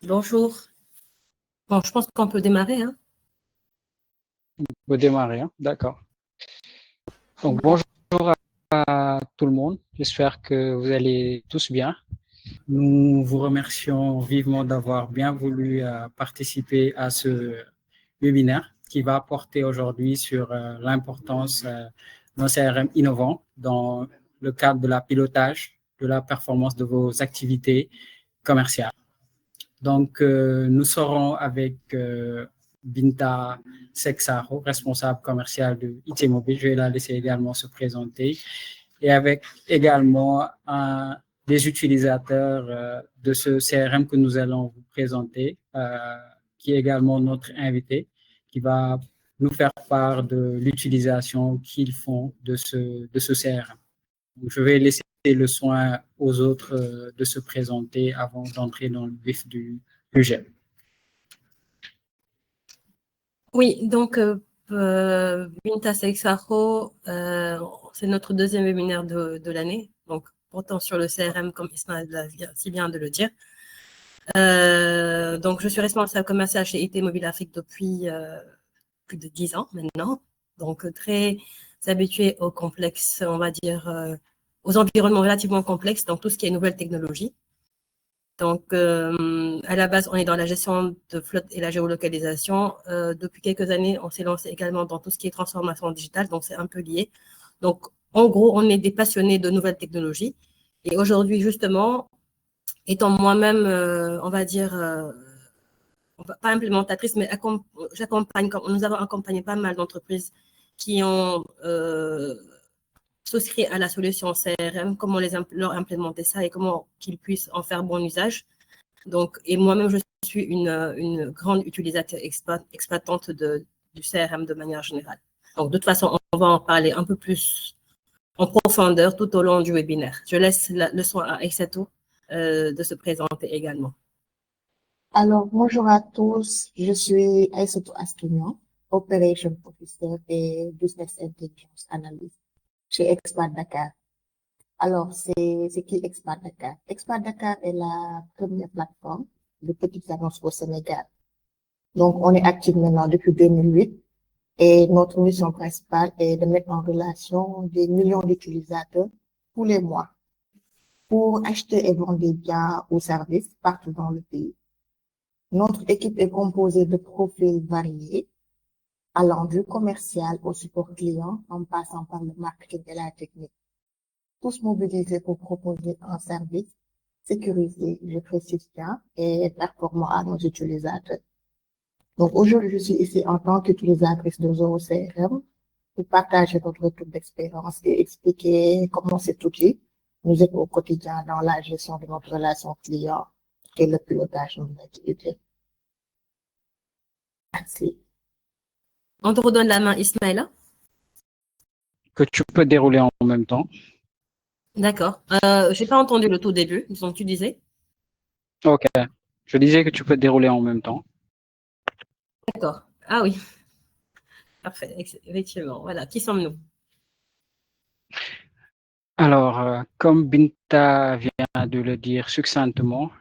Bonjour. Bon, je pense qu'on peut démarrer, hein. On peut démarrer, hein? D'accord. Donc, bonjour à tout le monde. J'espère que vous allez tous bien. Nous vous remercions vivement d'avoir bien voulu participer à ce webinaire qui va porter aujourd'hui sur l'importance d'un CRM innovant dans le cadre de la pilotage de la performance de vos activités commerciales. Donc, nous serons avec Binta Sexaro, responsable commercial de IT Mobile. Je vais la laisser également se présenter. Et avec également des utilisateurs de ce CRM que nous allons vous présenter, qui est également notre invité, qui va nous faire part de l'utilisation qu'ils font de ce CRM. Donc, je vais laisser le soin aux autres de se présenter avant d'entrer dans le vif du sujet. Oui, donc Binta Sexaro, c'est notre deuxième webinaire de l'année, donc pourtant sur le CRM comme Ismaël vient si bien de le dire. Donc je suis responsable commercial chez IT Mobile Afrique depuis plus de 10 ans maintenant, donc très habituée au complexe, on va dire, aux environnements relativement complexes, donc tout ce qui est nouvelles technologies. Donc, à la base, on est dans la gestion de flotte et la géolocalisation. Depuis quelques années, on s'est lancé également dans tout ce qui est transformation digitale, donc c'est un peu lié. Donc, en gros, on est des passionnés de nouvelles technologies. Et aujourd'hui, justement, étant moi-même, on va dire, pas implémentatrice, mais j'accompagne, nous avons accompagné pas mal d'entreprises qui ont souscrit à la solution CRM, comment leur implémenter ça et comment qu'ils puissent en faire bon usage. Donc, et moi-même, je suis une grande utilisatrice exploitante du CRM de manière générale. Donc, de toute façon, on va en parler un peu plus en profondeur tout au long du webinaire. Je laisse le soin à Aïssatou de se présenter également. Alors, bonjour à tous. Je suis Aïssatou Astounian, Operation Officer et Business Intelligence Analyst chez Expat Dakar. Alors, c'est qui Expat Dakar? Expat Dakar est la première plateforme de petites annonces au Sénégal. Donc, on est actif maintenant depuis 2008 et notre mission principale est de mettre en relation des millions d'utilisateurs tous les mois pour acheter et vendre des biens ou services partout dans le pays. Notre équipe est composée de profils variés, allant du commercial au support client en passant par le marketing et la technique. Tous mobilisés pour proposer un service sécurisé, je précise bien, et performant à nos utilisateurs. Donc aujourd'hui, je suis ici en tant qu'utilisatrice de Zoho CRM pour partager notre retour d'expérience et expliquer comment cet outil nous aide au quotidien dans la gestion de notre relation client et le pilotage de nos activités. Merci. On te redonne la main, Ismaëla. Que tu peux dérouler en même temps. D'accord. Je n'ai pas entendu le tout début, donc tu disais. Ok. Je disais que tu peux dérouler en même temps. D'accord. Ah oui. Parfait, effectivement. Voilà, qui sommes-nous? Alors, comme Binta vient de le dire succinctement,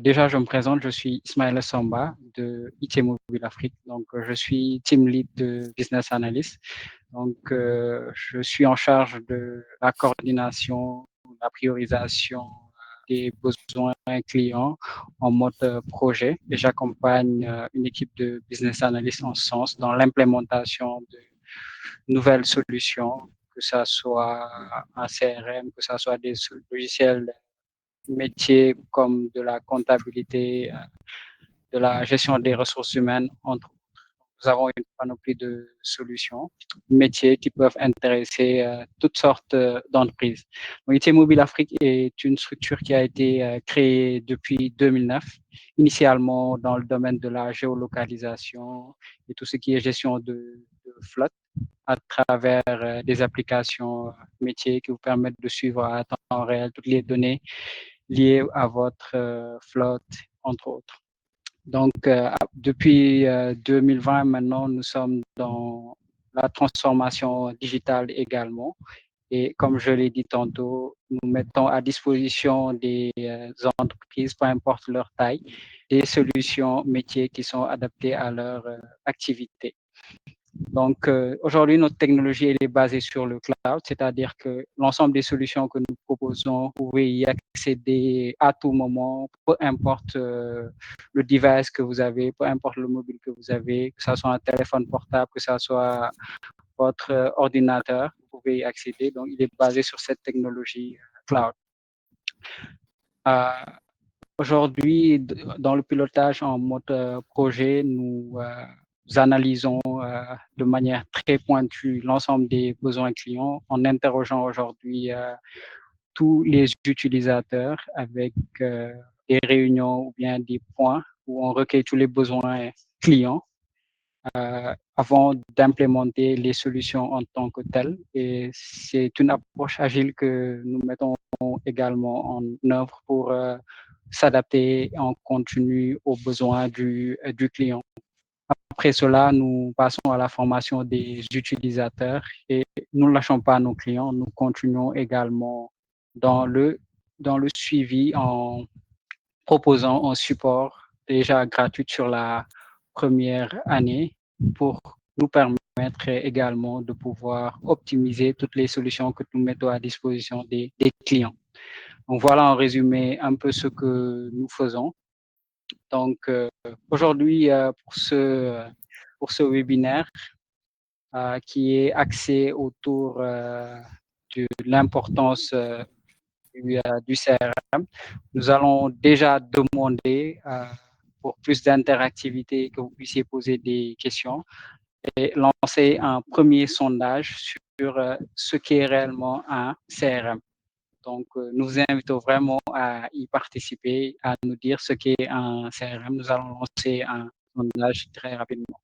déjà je me présente, je suis Ismaël Samba de IT Mobile Afrique. Donc, je suis team lead de business analyst. Donc, je suis en charge de la coordination, la priorisation des besoins clients en mode projet et j'accompagne une équipe de business analysts en ce sens dans l'implémentation de nouvelles solutions, que ce soit un CRM, que ce soit des logiciels métiers comme de la comptabilité, de la gestion des ressources humaines, entre autres. Nous avons une panoplie de solutions métiers qui peuvent intéresser toutes sortes d'entreprises. IT Mobile Afrique est une structure qui a été créée depuis 2009, initialement dans le domaine de la géolocalisation et tout ce qui est gestion de flotte à travers des applications métiers qui vous permettent de suivre à temps réel toutes les données liées à votre flotte, entre autres. Donc, depuis 2020, maintenant, nous sommes dans la transformation digitale également Et comme je l'ai dit tantôt, nous mettons à disposition des entreprises, peu importe leur taille, des solutions métiers qui sont adaptées à leur activité. Donc, aujourd'hui, notre technologie elle est basée sur le cloud, c'est-à-dire que l'ensemble des solutions que nous proposons, vous pouvez y accéder à tout moment, peu importe le device que vous avez, peu importe le mobile que vous avez, que ce soit un téléphone portable, que ce soit votre ordinateur, vous pouvez y accéder. Donc, il est basé sur cette technologie cloud. Aujourd'hui, dans le pilotage en mode projet, nous analysons de manière très pointue l'ensemble des besoins clients en interrogeant aujourd'hui tous les utilisateurs avec des réunions ou bien des points où on recueille tous les besoins clients avant d'implémenter les solutions en tant que telles. Et c'est une approche agile que nous mettons également en œuvre pour s'adapter en continu aux besoins du client. Après cela, nous passons à la formation des utilisateurs et nous ne lâchons pas nos clients. Nous continuons également dans le suivi en proposant un support déjà gratuit sur la première année pour nous permettre également de pouvoir optimiser toutes les solutions que nous mettons à disposition des clients. Donc voilà en résumé un peu ce que nous faisons. Donc aujourd'hui pour ce webinaire qui est axé autour de l'importance du CRM, nous allons déjà demander pour plus d'interactivité que vous puissiez poser des questions et lancer un premier sondage sur ce qu'est réellement un CRM. Donc, nous vous invitons vraiment à y participer, à nous dire ce qu'est un CRM. Nous allons lancer un sondage très rapidement.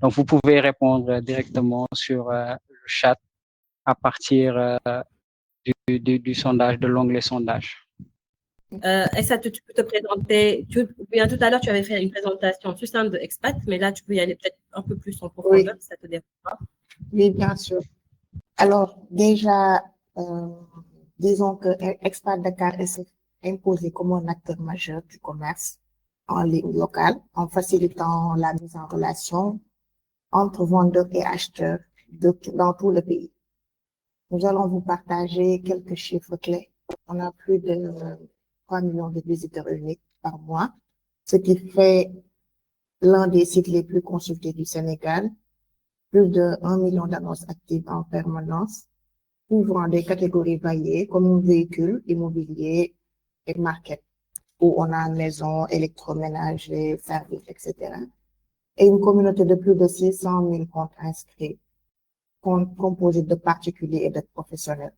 Donc, vous pouvez répondre directement sur le chat à partir du sondage, de l'onglet sondage. Essa, tu peux te présenter. Bien, tout à l'heure, tu avais fait une présentation succincte de Expat, mais là, tu peux y aller peut-être un peu plus en profondeur, si ça te dérange pas. Oui, bien sûr. Alors, déjà, disons que Expat Dakar s'est imposé comme un acteur majeur du commerce en ligne locale en facilitant la mise en relation entre vendeurs et acheteurs dans tout le pays. Nous allons vous partager quelques chiffres clés. On a plus de 3 millions de visiteurs uniques par mois, ce qui fait l'un des sites les plus consultés du Sénégal, plus de 1 million d'annonces actives en permanence, couvrant des catégories variées comme véhicules, immobilier et market, où on a maison, électroménager, services, etc. Et une communauté de plus de 600 000 comptes inscrits, composée de particuliers et de professionnels.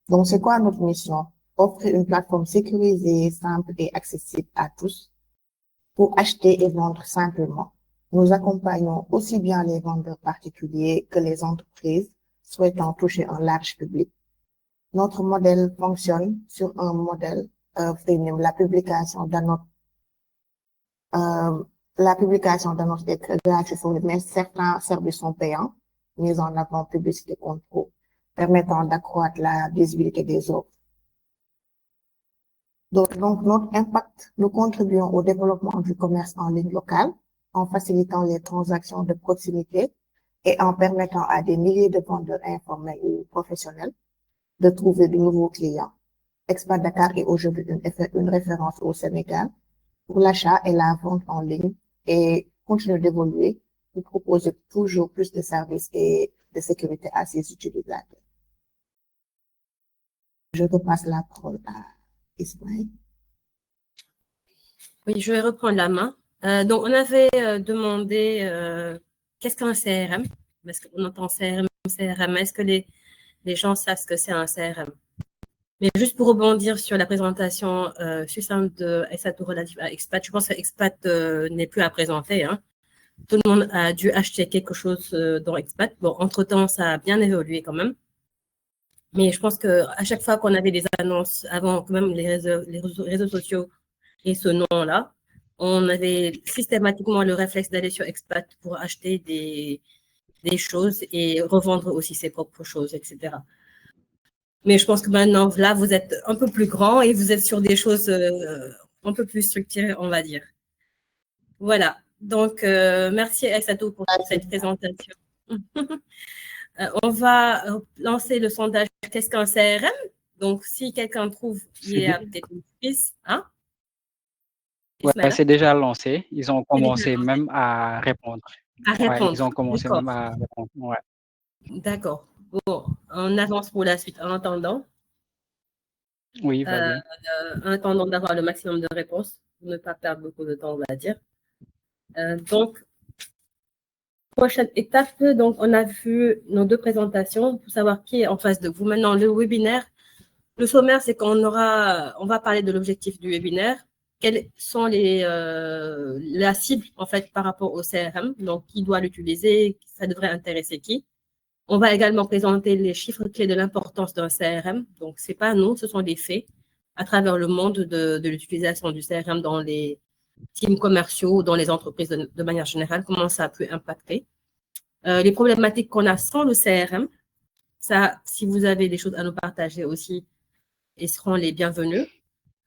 Donc, c'est quoi notre mission? Offrir une plateforme sécurisée, simple et accessible à tous pour acheter et vendre simplement. Nous accompagnons aussi bien les vendeurs particuliers que les entreprises souhaitant toucher un large public. Notre modèle fonctionne sur un modèle premium. La publication d'annonces est gratuite, mais certains services sont payants, mis en avant publicité contrôle, permettant d'accroître la visibilité des offres. Donc, notre impact, nous contribuons au développement du commerce en ligne local en facilitant les transactions de proximité et en permettant à des milliers de vendeurs informels ou professionnels de trouver de nouveaux clients. Expat Dakar est aujourd'hui une référence au Sénégal pour l'achat et la vente en ligne et continue d'évoluer pour proposer toujours plus de services et de sécurité à ses utilisateurs. Je repasse la parole à Ismaël. Oui, je vais reprendre la main. Donc, on avait demandé qu'est-ce qu'un CRM? Parce qu'on entend CRM, est-ce que les gens savent ce que c'est un CRM? Mais juste pour rebondir sur la présentation succincte de Essatou relative à Expat, je pense que Expat n'est plus à présenter. Hein. Tout le monde a dû acheter quelque chose dans Expat. Bon, entre-temps, ça a bien évolué quand même. Mais je pense qu'à chaque fois qu'on avait des annonces, avant quand même les réseaux sociaux et ce nom-là, on avait systématiquement le réflexe d'aller sur Expat pour acheter des choses et revendre aussi ses propres choses, etc. Mais je pense que maintenant, là, vous êtes un peu plus grand et vous êtes sur des choses un peu plus structurées, on va dire. Voilà. Donc, merci Aïssatou pour cette présentation. On va lancer le sondage qu'est-ce qu'un CRM? Donc, si quelqu'un trouve, il y a peut-être une piste. Hein? Ouais, c'est déjà lancé. Ils ont commencé lancé. même à répondre. À répondre. Ouais, ils ont commencé même à répondre. Ouais. D'accord. Bon, on avance pour la suite en attendant. Oui, va bien. En attendant d'avoir le maximum de réponses, pour ne pas perdre beaucoup de temps, on va dire. Donc, prochaine étape, donc on a vu nos deux présentations pour savoir qui est en face de vous. Maintenant, le webinaire. Le sommaire, c'est qu'on on va parler de l'objectif du webinaire. Quelles sont la cible, en fait, par rapport au CRM? Donc, qui doit l'utiliser? Ça devrait intéresser qui? On va également présenter les chiffres clés de l'importance d'un CRM. Donc, ce n'est pas nous, ce sont des faits à travers le monde de l'utilisation du CRM dans les teams commerciaux, dans les entreprises de manière générale, comment ça a pu impacter. Les problématiques qu'on a sans le CRM, ça, si vous avez des choses à nous partager aussi, ils seront les bienvenus.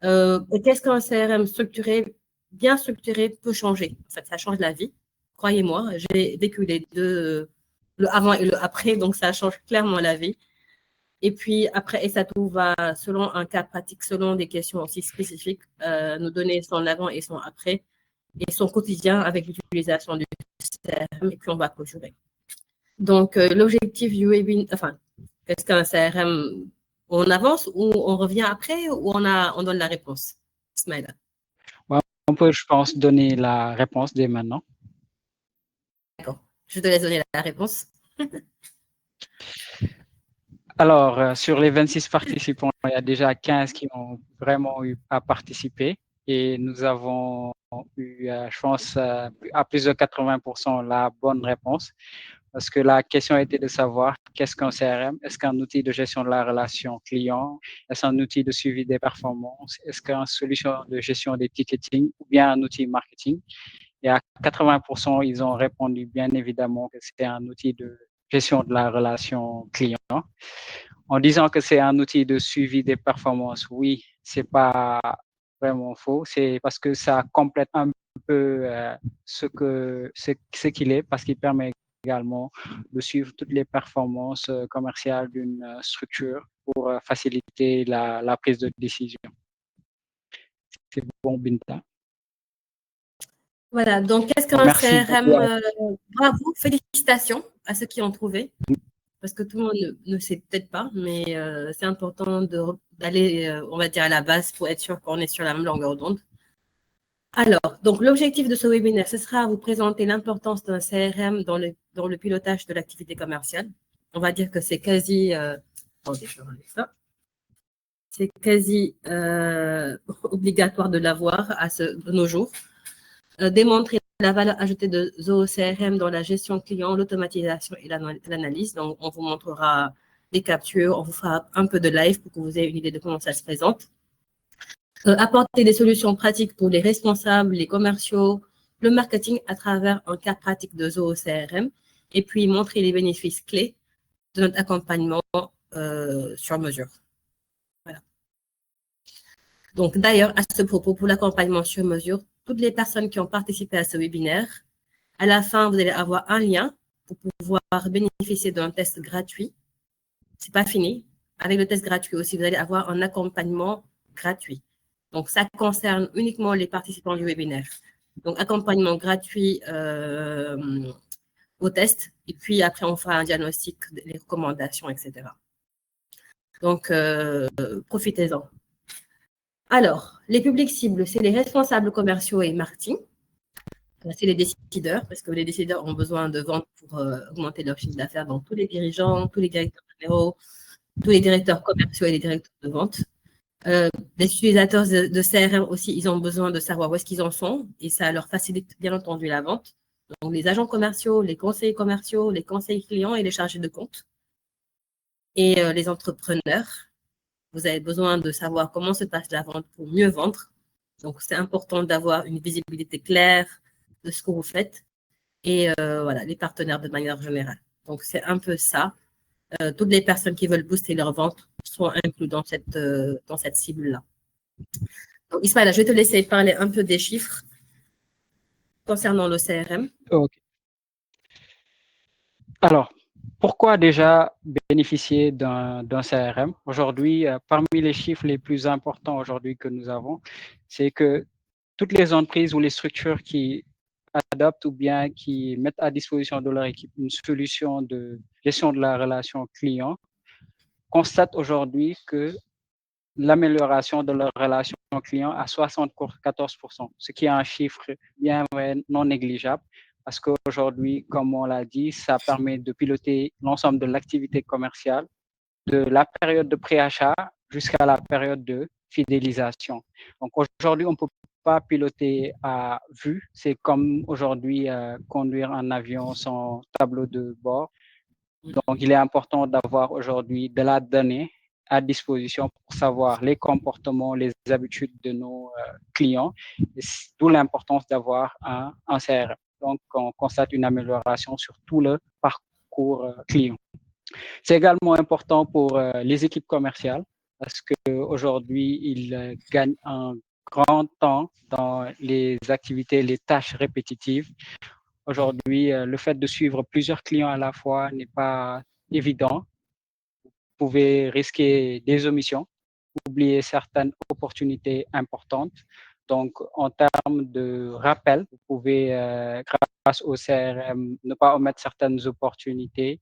Qu'est-ce qu'un CRM structuré, bien structuré, peut changer? En fait, ça change la vie. Croyez-moi, j'ai vécu les deux, le avant et le après, donc ça change clairement la vie. Et puis après, Aïssatou va, selon un cas pratique, selon des questions aussi spécifiques, nous donner son avant et son après et son quotidien avec l'utilisation du CRM, et puis on va clôturer. Donc, l'objectif du webinaire, enfin, qu'est-ce qu'un CRM? On avance ou on revient après ou on donne la réponse? Ismaïla. Ouais, on peut, je pense, donner la réponse dès maintenant. D'accord. Je te laisse donner la réponse. Alors, sur les 26 participants, il y a déjà 15 qui ont vraiment eu à participer et nous avons eu, je pense, à plus de 80% la bonne réponse. Parce que la question était de savoir qu'est-ce qu'un CRM? Est-ce qu'un outil de gestion de la relation client? Est-ce un outil de suivi des performances? Est-ce qu'une solution de gestion des ticketing ou bien un outil marketing? Et à 80%, ils ont répondu bien évidemment que c'est un outil de gestion de la relation client. En disant que c'est un outil de suivi des performances, oui, c'est pas vraiment faux. C'est parce que ça complète un peu ce qu'il est, parce qu'il permet également de suivre toutes les performances commerciales d'une structure pour faciliter la prise de décision. C'est bon, Binta. Voilà, donc qu'est-ce qu'un CRM? Bravo, félicitations à ceux qui ont trouvé, parce que tout le monde ne sait peut-être pas, mais c'est important d'aller, on va dire, à la base pour être sûr qu'on est sur la même longueur d'onde. Alors, donc l'objectif de ce webinaire, ce sera à vous présenter l'importance d'un CRM dans le pilotage de l'activité commerciale. On va dire que c'est quasi, c'est quasi obligatoire de l'avoir de nos jours. Démontrer la valeur ajoutée de ZooCRM dans la gestion client, l'automatisation et l'analyse. Donc, on vous montrera des captures, on vous fera un peu de live pour que vous ayez une idée de comment ça se présente. Apporter des solutions pratiques pour les responsables, les commerciaux, le marketing à travers un cas pratique de ZooCRM et puis montrer les bénéfices clés de notre accompagnement sur mesure. Voilà. Donc, d'ailleurs, à ce propos, pour l'accompagnement sur mesure, toutes les personnes qui ont participé à ce webinaire, à la fin, vous allez avoir un lien pour pouvoir bénéficier d'un test gratuit. Ce n'est pas fini. Avec le test gratuit aussi, vous allez avoir un accompagnement gratuit. Donc, ça concerne uniquement les participants du webinaire. Donc, accompagnement gratuit au test. Et puis, après, on fera un diagnostic, les recommandations, etc. Donc, profitez-en. Alors, les publics cibles, c'est les responsables commerciaux et marketing. C'est les décideurs, parce que les décideurs ont besoin de ventes pour augmenter leur chiffre d'affaires. Donc, tous les dirigeants, tous les directeurs généraux, tous les directeurs commerciaux et les directeurs de vente. Les utilisateurs de CRM aussi, ils ont besoin de savoir où est-ce qu'ils en sont et ça leur facilite bien entendu la vente. Donc, les agents commerciaux, les conseillers commerciaux, les conseillers clients et les chargés de compte. Et les entrepreneurs, vous avez besoin de savoir comment se passe la vente pour mieux vendre. Donc, c'est important d'avoir une visibilité claire de ce que vous faites et voilà, les partenaires de manière générale. Donc, c'est un peu ça. toutes les personnes qui veulent booster leur vente sont incluses dans cette cible-là. Donc, Ismaël, je vais te laisser parler un peu des chiffres concernant le CRM. Ok. Alors, pourquoi déjà bénéficier d'un CRM? Aujourd'hui, parmi les chiffres les plus importants aujourd'hui que nous avons, c'est que toutes les entreprises ou les structures qui adoptent ou bien qui mettent à disposition de leur équipe une solution de gestion de la relation client constatent aujourd'hui que l'amélioration de leur relation client à 74%, ce qui est un chiffre bien non négligeable parce qu'aujourd'hui, comme on l'a dit, ça permet de piloter l'ensemble de l'activité commerciale, de la période de préachat jusqu'à la période de fidélisation. Donc aujourd'hui, on ne peut pas piloter à vue. C'est comme aujourd'hui conduire un avion sans tableau de bord. Donc il est important d'avoir aujourd'hui de la donnée à disposition pour savoir les comportements, les habitudes de nos clients, d'où l'importance d'avoir un CRM. Donc, on constate une amélioration sur tout le parcours client. C'est également important pour les équipes commerciales parce qu'aujourd'hui, ils gagnent un grand temps dans les activités, les tâches répétitives. Aujourd'hui, le fait de suivre plusieurs clients à la fois n'est pas évident. Vous pouvez risquer des omissions, oublier certaines opportunités importantes. Donc, en termes de rappel, vous pouvez, grâce au CRM, ne pas omettre certaines opportunités,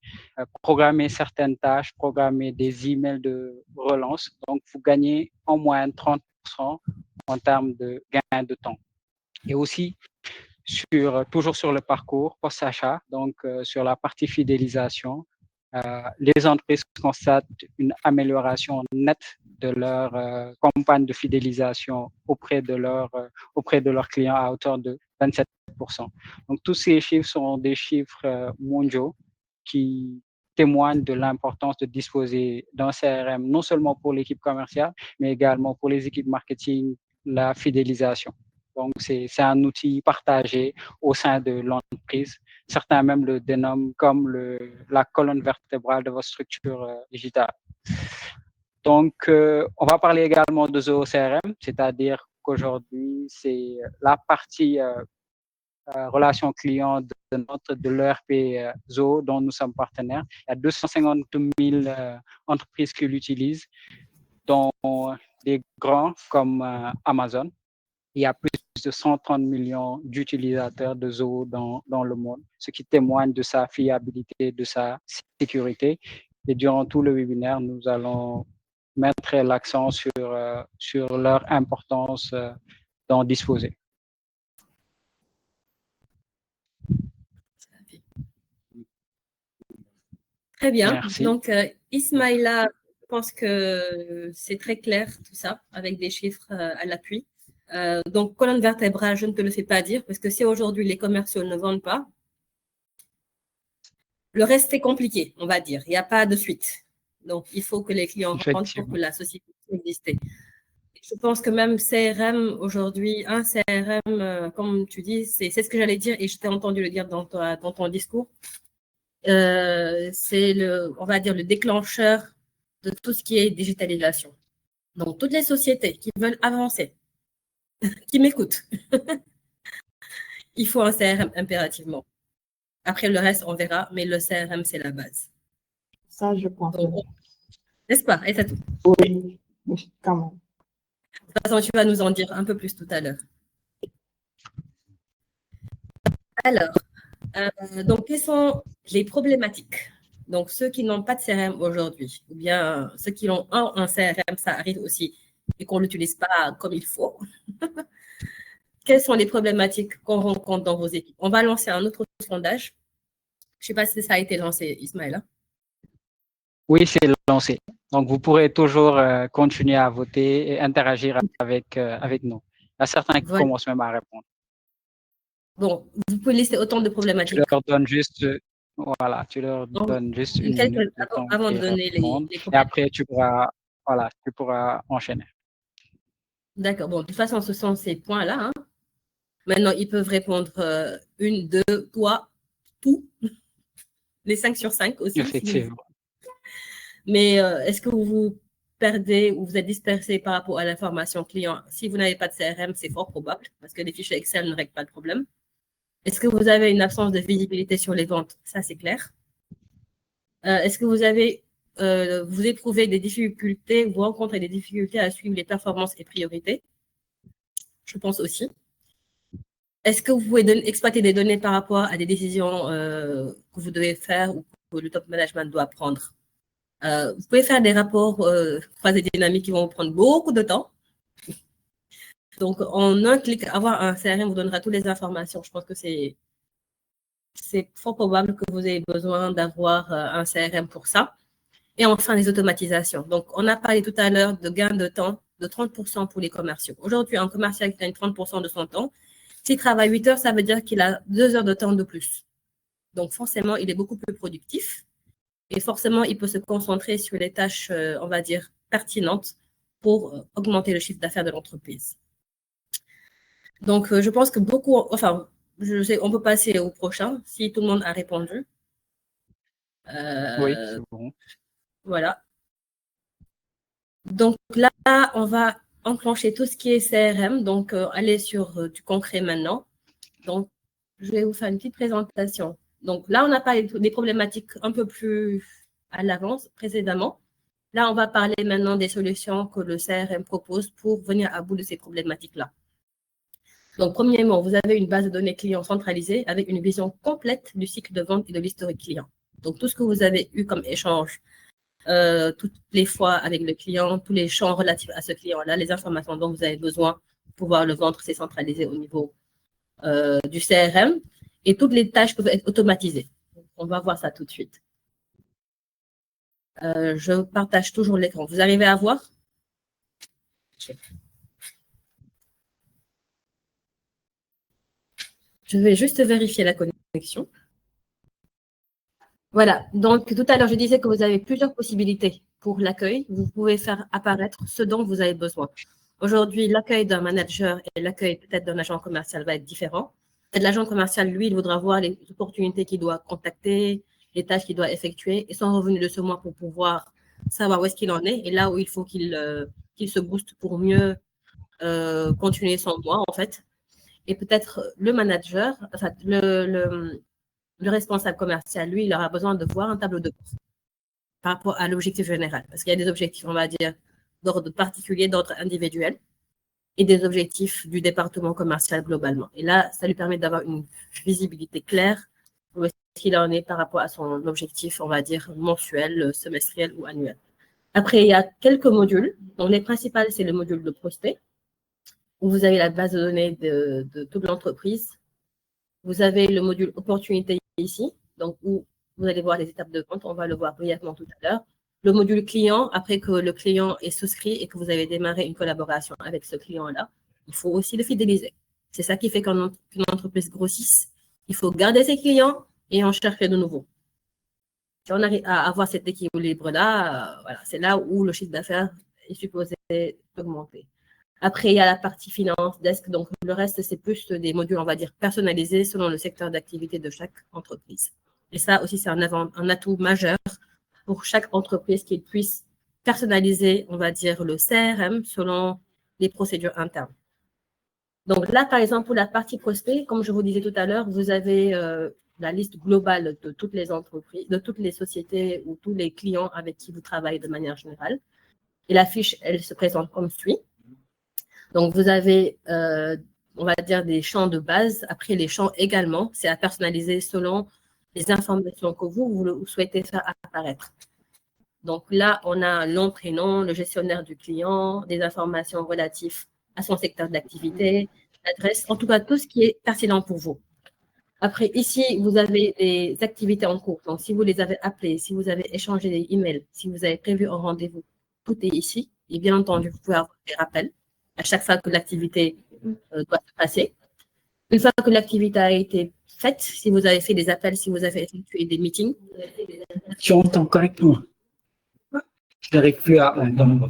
programmer certaines tâches, programmer des emails de relance. Donc, vous gagnez en moyenne 30% en termes de gain de temps. Et aussi, toujours sur le parcours post-achat, donc sur la partie fidélisation, les entreprises constatent une amélioration nette de leur campagne de fidélisation auprès de leurs clients à hauteur de 27%. Donc, tous ces chiffres sont des chiffres mondiaux qui témoignent de l'importance de disposer d'un CRM, non seulement pour l'équipe commerciale, mais également pour les équipes marketing, la fidélisation. Donc, c'est un outil partagé au sein de l'entreprise. Certains même le dénomment comme la colonne vertébrale de votre structure digitale. Donc, on va parler également de Zoho CRM, c'est-à-dire qu'aujourd'hui, c'est la partie relation client de l'ERP Zoho dont nous sommes partenaires. Il y a 250 000 entreprises qui l'utilisent, dont des grands comme Amazon. Il y a plus de 130 millions d'utilisateurs de Zoho dans le monde, ce qui témoigne de sa fiabilité, de sa sécurité. Et durant tout le webinaire, nous allons mettre l'accent sur leur importance d'en disposer. Très bien. Merci. Donc, Ismaïla, je pense que c'est très clair tout ça, avec des chiffres à l'appui. Donc, colonne vertébrale, je ne te le fais pas dire, parce que si aujourd'hui les commerciaux ne vendent pas, le reste est compliqué, on va dire. Il n'y a pas de suite. Donc, il faut que les clients vendent pour que la société puisse exister. Je pense que même CRM, aujourd'hui, un CRM, comme tu dis, c'est ce que j'allais dire, et je t'ai entendu le dire dans ton discours. C'est on va dire, le déclencheur de tout ce qui est digitalisation. Donc, toutes les sociétés qui veulent avancer, qui m'écoutent, il faut un CRM impérativement. Après, le reste, on verra, mais le CRM, c'est la base. Ça, je pense. N'est-ce pas? Et c'est tout. Oui, quand même. De toute façon, tu vas nous en dire un peu plus tout à l'heure. Alors, donc, quelles sont les problématiques? Donc, ceux qui n'ont pas de CRM aujourd'hui, ou bien ceux qui ont un CRM, ça arrive aussi, et qu'on ne l'utilise pas comme il faut. Quelles sont les problématiques qu'on rencontre dans vos équipes? On va lancer un autre sondage. Je ne sais pas si ça a été lancé, Ismaël. Oui, c'est lancé. Donc, vous pourrez toujours continuer à voter et interagir avec nous. Il y a certains qui commencent même à répondre. Bon, vous pouvez lister autant de problématiques. Tu leur donnes juste, donnes juste une minute de temps avant de donner les et après, tu pourras enchaîner. D'accord. Bon, de toute façon, ce sont ces points-là. Hein. Maintenant, ils peuvent répondre 1, 2, 3, tout. Les 5 sur 5 aussi. Effectivement. Mais est-ce que vous vous perdez ou vous êtes dispersé par rapport à l'information client? Si vous n'avez pas de CRM, c'est fort probable parce que les fichiers Excel ne règlent pas de problème. Est-ce que vous avez une absence de visibilité sur les ventes? Ça, c'est clair. Est-ce que vous éprouvez des difficultés, vous rencontrez des difficultés à suivre les performances et priorités? Je pense aussi. Est-ce que vous pouvez exploiter des données par rapport à des décisions que vous devez faire ou que le top management doit prendre? Vous pouvez faire des rapports croisés dynamiques qui vont vous prendre beaucoup de temps. Donc, en un clic, avoir un CRM vous donnera toutes les informations. Je pense que c'est fort probable que vous ayez besoin d'avoir un CRM pour ça. Et enfin, les automatisations. Donc, on a parlé tout à l'heure de gain de temps de 30% pour les commerciaux. Aujourd'hui, un commercial qui gagne 30% de son temps, s'il travaille 8 heures, ça veut dire qu'il a 2 heures de temps de plus. Donc, forcément, il est beaucoup plus productif. Et forcément, il peut se concentrer sur les tâches, on va dire, pertinentes pour augmenter le chiffre d'affaires de l'entreprise. Donc, je pense que je sais, on peut passer au prochain si tout le monde a répondu. Oui, c'est bon. Voilà. Donc là, on va enclencher tout ce qui est CRM, donc aller sur du concret maintenant. Donc, je vais vous faire une petite présentation. Donc là, on a parlé des problématiques un peu plus à l'avance précédemment. Là, on va parler maintenant des solutions que le CRM propose pour venir à bout de ces problématiques-là. Donc, premièrement, vous avez une base de données clients centralisée avec une vision complète du cycle de vente et de l'historique client. Donc, tout ce que vous avez eu comme échange toutes les fois avec le client, tous les champs relatifs à ce client-là, les informations dont vous avez besoin pour pouvoir le vendre, c'est centralisé au niveau du CRM et toutes les tâches peuvent être automatisées. On va voir ça tout de suite. Je partage toujours l'écran. Vous arrivez à voir? Je vais juste vérifier la connexion. Voilà, donc tout à l'heure, je disais que vous avez plusieurs possibilités pour l'accueil. Vous pouvez faire apparaître ce dont vous avez besoin. Aujourd'hui, l'accueil d'un manager et l'accueil peut-être d'un agent commercial va être différent. L'agent commercial, lui, il voudra voir les opportunités qu'il doit contacter, les tâches qu'il doit effectuer et son revenu de ce mois pour pouvoir savoir où est-ce qu'il en est et là où il faut qu'il se booste pour mieux continuer son mois, en fait. Et peut-être le manager, enfin, le responsable commercial, lui, il aura besoin de voir un tableau de bord par rapport à l'objectif général. Parce qu'il y a des objectifs, on va dire, d'ordre particulier, d'ordre individuel, et des objectifs du département commercial globalement. Et là, ça lui permet d'avoir une visibilité claire où est-ce qu'il en est par rapport à son objectif, on va dire, mensuel, semestriel ou annuel. Après, il y a quelques modules. Donc, les principales, c'est le module de prospect, où vous avez la base de données de toute l'entreprise. Vous avez le module opportunité ici, donc où vous allez voir les étapes de vente. On va le voir brièvement tout à l'heure. Le module client, après que le client est souscrit et que vous avez démarré une collaboration avec ce client-là, il faut aussi le fidéliser. C'est ça qui fait qu'une entreprise grossisse, il faut garder ses clients et en chercher de nouveaux. Si on arrive à avoir cet équilibre-là, voilà, c'est là où le chiffre d'affaires est supposé augmenter. Après, il y a la partie finance, desk. Donc, le reste, c'est plus des modules, on va dire, personnalisés selon le secteur d'activité de chaque entreprise. Et ça aussi, c'est un atout majeur pour chaque entreprise qu'il puisse personnaliser, on va dire, le CRM selon les procédures internes. Donc là, par exemple, pour la partie prospect, comme je vous disais tout à l'heure, vous avez la liste globale de toutes les entreprises, de toutes les sociétés ou tous les clients avec qui vous travaillez de manière générale. Et la fiche, elle se présente comme suit. Donc, vous avez, on va dire, des champs de base. Après, les champs également, c'est à personnaliser selon les informations que vous souhaitez faire apparaître. Donc là, on a nom, prénom, le gestionnaire du client, des informations relatives à son secteur d'activité, l'adresse, en tout cas, tout ce qui est pertinent pour vous. Après, ici, vous avez des activités en cours. Donc, si vous les avez appelées, si vous avez échangé des emails, si vous avez prévu un rendez-vous, tout est ici. Et bien entendu, vous pouvez avoir des rappels à chaque fois que l'activité doit se passer. Une fois que l'activité a été faite, si vous avez fait des appels, si vous avez effectué des meetings. Tu entends correctement. Je n'arrive plus à entendre.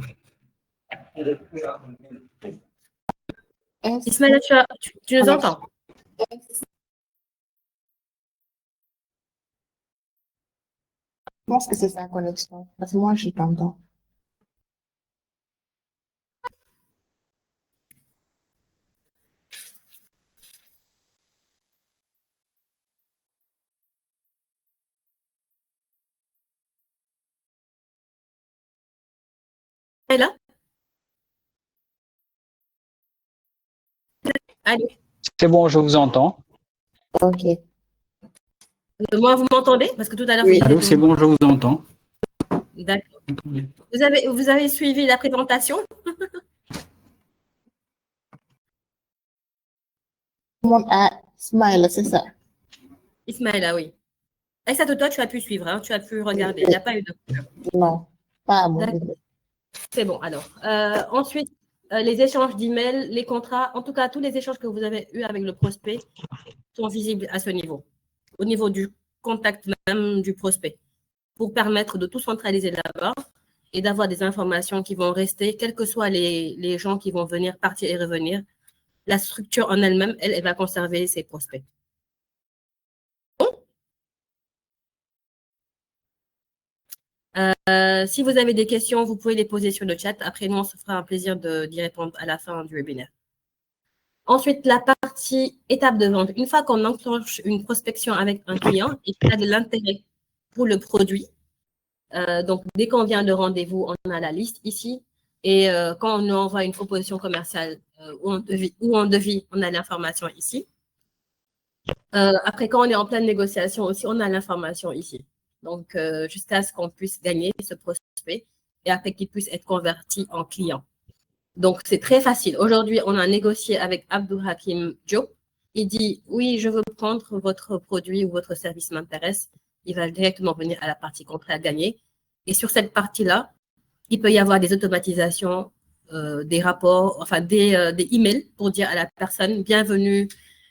Ismaël, tu nous entends? pense que c'est sa connexion, parce que moi, je t'entends. Elle est là? Allô? C'est bon, je vous entends. Ok. Moi, vous m'entendez? Parce que tout à l'heure, vous Oui. disiez Allô, que c'est bon, je vous entends. D'accord. Vous avez suivi la présentation? Tout le monde a smile, c'est ça. Ismaëla, oui. Aïssatou, toi, tu as pu suivre, hein, tu as pu regarder. Il n'y a pas eu de... Non, pas à mon D'accord. niveau. C'est bon, alors. Ensuite, les échanges d'emails, les contrats, en tout cas, tous les échanges que vous avez eus avec le prospect sont visibles à ce niveau, au niveau du contact même du prospect, pour permettre de tout centraliser là-bas et d'avoir des informations qui vont rester, quels que soient les gens qui vont venir, partir et revenir. La structure en elle-même, elle va conserver ses prospects. Si vous avez des questions, vous pouvez les poser sur le chat. Après, nous, on se fera un plaisir d'y répondre à la fin du webinaire. Ensuite, la partie étape de vente. Une fois qu'on enclenche une prospection avec un client et qu'il a de l'intérêt pour le produit, donc dès qu'on vient de rendez-vous, on a la liste ici. Et quand on nous envoie une proposition commerciale ou en devis, on a l'information ici. Après, quand on est en pleine négociation aussi, on a l'information ici. Donc, jusqu'à ce qu'on puisse gagner ce prospect et après qu'il puisse être converti en client. Donc, c'est très facile. Aujourd'hui, on a négocié avec Abdul Hakim Diop. Il dit, oui, je veux prendre votre produit ou votre service m'intéresse. Il va directement venir à la partie contrat à gagner. Et sur cette partie-là, il peut y avoir des automatisations, des rapports, enfin des emails pour dire à la personne, bienvenue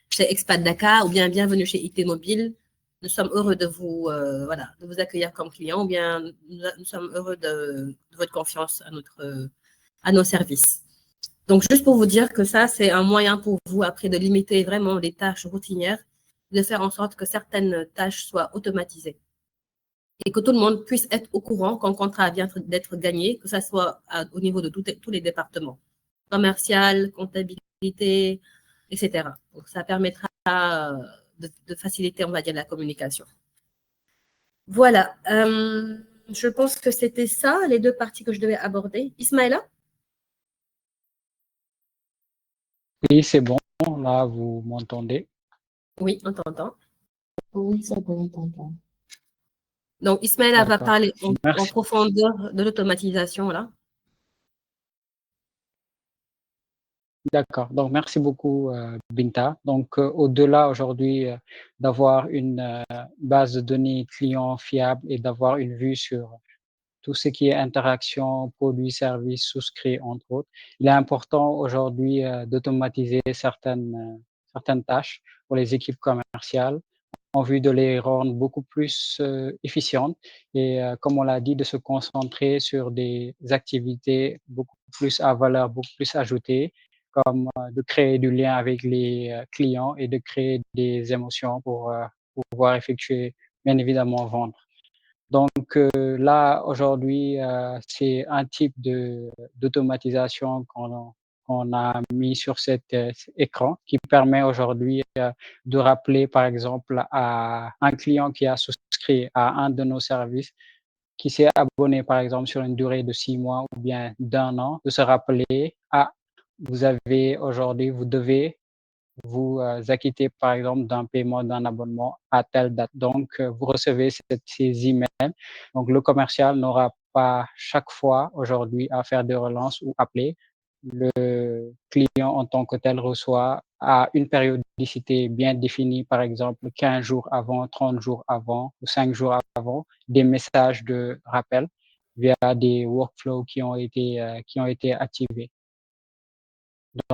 chez Expat Dakar ou bien bienvenue chez IT Mobile. Nous sommes heureux de vous, voilà, de vous accueillir comme client ou bien nous sommes heureux de votre confiance à nos services. Donc, juste pour vous dire que ça, c'est un moyen pour vous, après, de limiter vraiment les tâches routinières, de faire en sorte que certaines tâches soient automatisées et que tout le monde puisse être au courant quand le contrat vient d'être gagné, que ce soit au niveau de tous les départements, commercial, comptabilité, etc. Donc, ça permettra de faciliter, on va dire, la communication. Voilà. Je pense que c'était ça, les deux parties que je devais aborder. Ismaëla? Oui, c'est bon. Là, vous m'entendez. Oui, on t'entend. Oui, c'est bon, t'entends. Donc, Ismaëla va D'accord. parler en Merci. profondeur de l'automatisation, là. D'accord. Donc, merci beaucoup, Binta. Donc, au-delà aujourd'hui d'avoir une base de données client fiable et d'avoir une vue sur tout ce qui est interaction, produits, services, souscrits, entre autres, il est important aujourd'hui d'automatiser certaines tâches pour les équipes commerciales en vue de les rendre beaucoup plus efficientes et, comme on l'a dit, de se concentrer sur des activités beaucoup plus à valeur, beaucoup plus ajoutée, comme de créer du lien avec les clients et de créer des émotions pour pouvoir effectuer, bien évidemment, vendre. Donc là, aujourd'hui, c'est un type d'automatisation qu'on a mis sur cet écran qui permet aujourd'hui de rappeler, par exemple, à un client qui a souscrit à un de nos services, qui s'est abonné, par exemple, sur une durée de 6 mois ou bien d'un an, de se rappeler, ah, vous avez aujourd'hui, vous devez vous acquittez par exemple d'un paiement d'un abonnement à telle date. Donc, vous recevez ces emails. Donc, le commercial n'aura pas chaque fois aujourd'hui à faire des relances ou appeler. Le client en tant que tel reçoit à une périodicité bien définie, par exemple 15 jours avant, 30 jours avant ou 5 jours avant, des messages de rappel via des workflows qui ont été activés.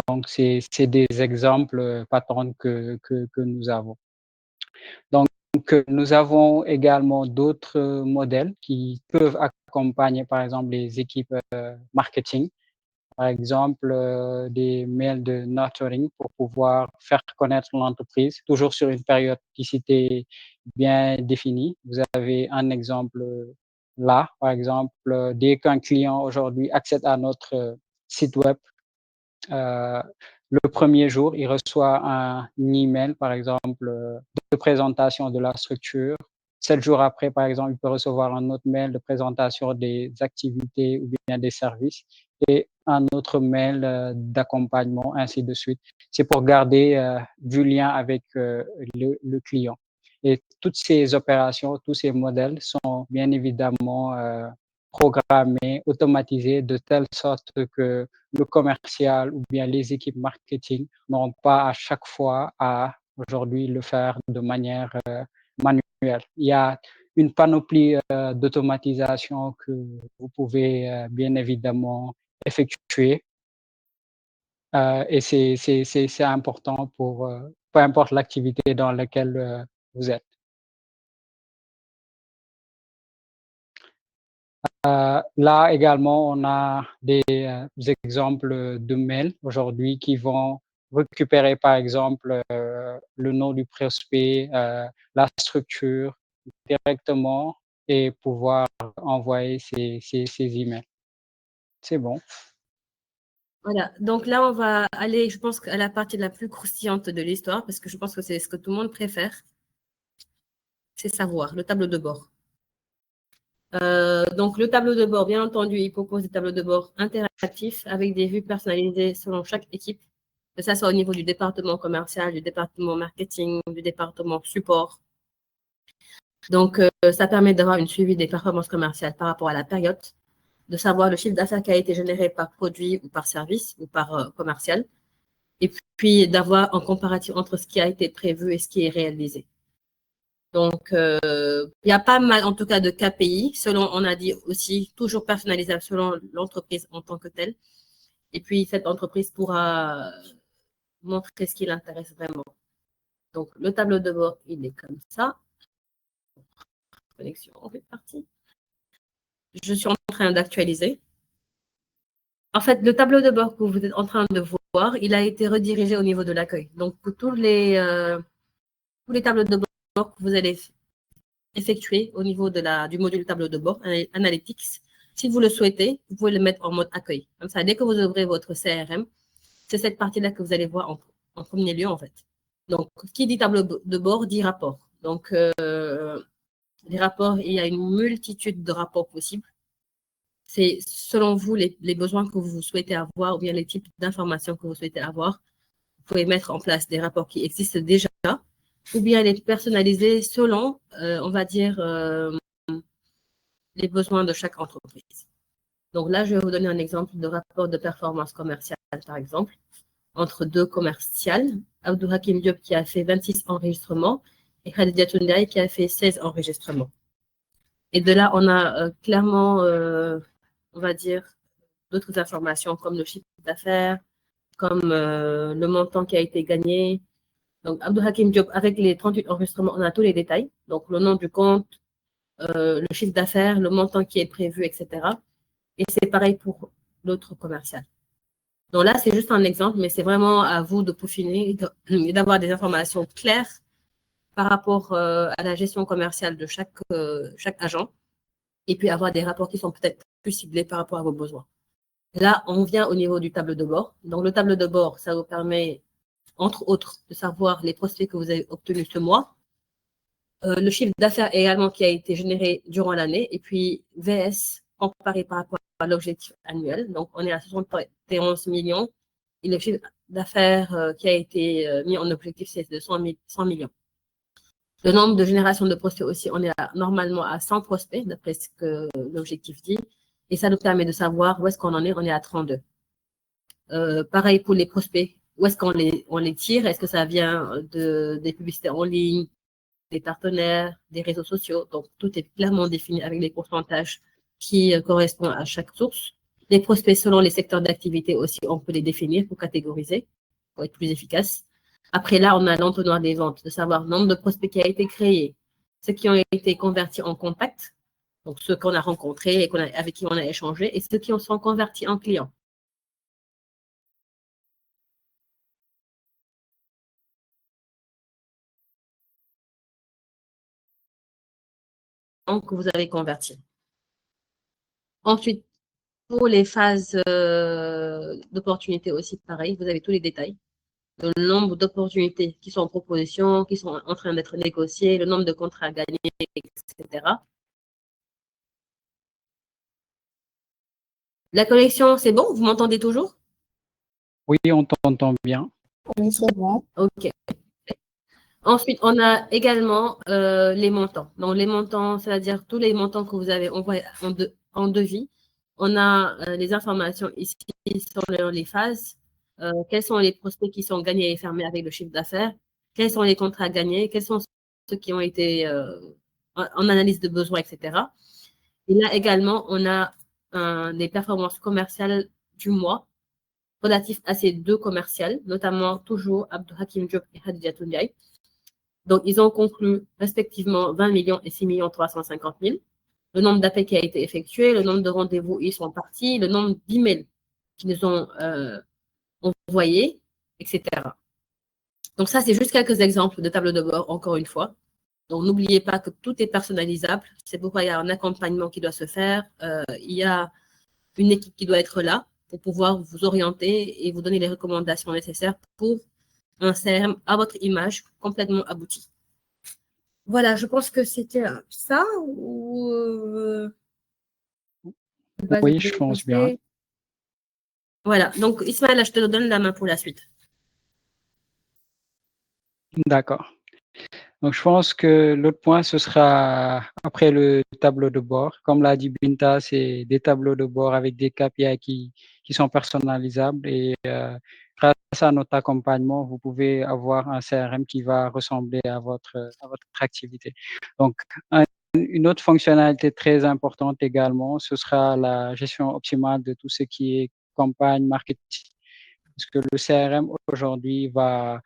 Donc, c'est des exemples patterns que nous avons. Donc, nous avons également d'autres modèles qui peuvent accompagner, par exemple, les équipes marketing par exemple, des mails de nurturing pour pouvoir faire connaître l'entreprise, toujours sur une périodicité bien définie. Vous avez un exemple là, par exemple, dès qu'un client aujourd'hui accède à notre site web, le premier jour, il reçoit un email, par exemple, de présentation de la structure. 7 jours après, par exemple, il peut recevoir un autre mail de présentation des activités ou bien des services et un autre mail d'accompagnement, ainsi de suite. C'est pour garder du lien avec le client. Et toutes ces opérations, tous ces modèles sont bien évidemment programmés, automatisés de telle sorte que le commercial ou bien les équipes marketing n'auront pas à chaque fois à aujourd'hui le faire de manière manuelle. Il y a une panoplie d'automatisation que vous pouvez bien évidemment effectuer et c'est important pour peu importe l'activité dans laquelle vous êtes. Là également, on a des exemples de mails aujourd'hui qui vont récupérer, par exemple, le nom du prospect, la structure directement et pouvoir envoyer ces emails. C'est bon. Voilà, donc là, on va aller, je pense, à la partie la plus croustillante de l'histoire, parce que je pense que c'est ce que tout le monde préfère, c'est savoir, le tableau de bord. Donc, le tableau de bord, bien entendu, il propose des tableaux de bord interactifs avec des vues personnalisées selon chaque équipe, que ce soit au niveau du département commercial, du département marketing, du département support. Donc, ça permet d'avoir une suivi des performances commerciales par rapport à la période, de savoir le chiffre d'affaires qui a été généré par produit ou par service ou par commercial, et puis d'avoir un comparatif entre ce qui a été prévu et ce qui est réalisé. Donc, il y a pas mal, en tout cas, de KPI, selon, on a dit aussi, toujours personnalisable selon l'entreprise en tant que telle. Et puis, cette entreprise pourra montrer ce qui l'intéresse vraiment. Donc, le tableau de bord, il est comme ça. Connexion, on fait partie. Je suis en train d'actualiser. En fait, le tableau de bord que vous êtes en train de voir, il a été redirigé au niveau de l'accueil. Donc, pour tous les tableaux de bord que vous allez effectuer au niveau du module tableau de bord, Analytics, si vous le souhaitez, vous pouvez le mettre en mode accueil. Comme ça, dès que vous ouvrez votre CRM, c'est cette partie-là que vous allez voir en premier lieu, en fait. Donc, qui dit tableau de bord dit rapport. Donc, les rapports, il y a une multitude de rapports possibles. C'est selon vous les besoins que vous souhaitez avoir ou bien les types d'informations que vous souhaitez avoir. Vous pouvez mettre en place des rapports qui existent déjà ou bien les personnaliser selon, on va dire, les besoins de chaque entreprise. Donc là, je vais vous donner un exemple de rapport de performance commerciale, par exemple, entre deux commerciales. Abdou Hakim Diop qui a fait 26 enregistrements et Khadija Toundaï qui a fait 16 enregistrements. Et de là, on a clairement, on va dire, d'autres informations comme le chiffre d'affaires, comme le montant qui a été gagné. Donc, Abdou Hakim Diop, avec les 38 enregistrements, on a tous les détails. Donc, le nom du compte, le chiffre d'affaires, le montant qui est prévu, etc. Et c'est pareil pour l'autre commercial. Donc là, c'est juste un exemple, mais c'est vraiment à vous de peaufiner et d'avoir des informations claires par rapport à la gestion commerciale de chaque agent et puis avoir des rapports qui sont peut-être plus ciblés par rapport à vos besoins. Là, on vient au niveau du tableau de bord. Donc, le tableau de bord, ça vous permet, entre autres, de savoir les prospects que vous avez obtenus ce mois, le chiffre d'affaires également qui a été généré durant l'année, et puis VS comparé par rapport à l'objectif annuel. Donc, on est à 71 millions, et le chiffre d'affaires qui a été mis en objectif, c'est de 100 millions. Le nombre de générations de prospects aussi, on est normalement à 100 prospects, d'après ce que l'objectif dit, et ça nous permet de savoir où est-ce qu'on en est, on est à 32. Pareil pour les prospects, où est-ce qu'on les tire, est-ce que ça vient des publicités en ligne, des partenaires, des réseaux sociaux. Donc, tout est clairement défini avec les pourcentages qui correspondent à chaque source. Les prospects selon les secteurs d'activité aussi, on peut les définir pour catégoriser, pour être plus efficace. Après là, on a l'entonnoir des ventes, de savoir le nombre de prospects qui a été créé, ceux qui ont été convertis en contacts, donc ceux qu'on a rencontrés et avec qui on a échangé, et ceux qui sont convertis en clients. que vous avez convertis. Ensuite, pour les phases d'opportunité aussi, pareil, vous avez tous les détails. Le nombre d'opportunités qui sont en proposition, qui sont en train d'être négociées, le nombre de contrats gagnés, etc. La connexion, c'est bon? Vous m'entendez toujours? Oui, on t'entend bien. Oui, c'est bon. OK. Ensuite, on a également les montants. Donc, les montants, c'est-à-dire tous les montants que vous avez envoyés en devis. On a les informations ici sur les phases. Quels sont les prospects qui sont gagnés et fermés avec le chiffre d'affaires? Quels sont les contrats gagnés? Quels sont ceux qui ont été en analyse de besoins, etc. Et là également, on a des performances commerciales du mois relatifs à ces deux commerciales, notamment toujours Abdou Hakim Diop et Khadija Toundiaï. Donc, ils ont conclu respectivement 20 millions et 6 350 000. Le nombre d'appels qui a été effectué, le nombre de rendez-vous ils sont partis, le nombre d'emails qu'ils ont envoyés, etc. Donc, ça, c'est juste quelques exemples de tableaux de bord, encore une fois. Donc, n'oubliez pas que tout est personnalisable. C'est pourquoi il y a un accompagnement qui doit se faire. Il y a une équipe qui doit être là pour pouvoir vous orienter et vous donner les recommandations nécessaires pour un CRM à votre image complètement abouti. Voilà, je pense que c'était ça ou Oui, je pense bien. Voilà, donc Ismaël, je te donne la main pour la suite. D'accord. Donc, je pense que l'autre point, ce sera après le tableau de bord. Comme l'a dit Binta, c'est des tableaux de bord avec des KPI qui sont personnalisables et grâce à notre accompagnement, vous pouvez avoir un CRM qui va ressembler à votre activité. Donc, une autre fonctionnalité très importante également, ce sera la gestion optimale de tout ce qui est campagne marketing. Parce que le CRM aujourd'hui va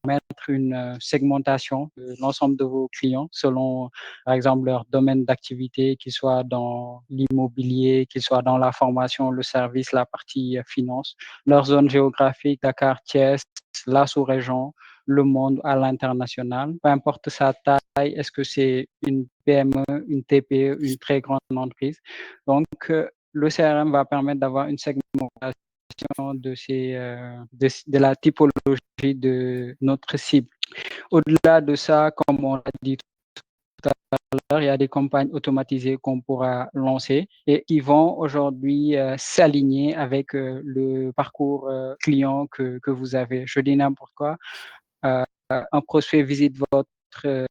permettre une segmentation de l'ensemble de vos clients selon, par exemple, leur domaine d'activité, qu'ils soient dans l'immobilier, qu'ils soient dans la formation, le service, la partie finance, leur zone géographique, Dakar, Thiès, la sous-région, le monde à l'international, peu importe sa taille, est-ce que c'est une PME, une TPE, une très grande entreprise. Donc, le CRM va permettre d'avoir une segmentation de la typologie de notre cible. Au-delà de ça, comme on l'a dit tout à l'heure, il y a des campagnes automatisées qu'on pourra lancer et qui vont aujourd'hui s'aligner avec le parcours client que vous avez. Je dis n'importe quoi. Un prospect visite votre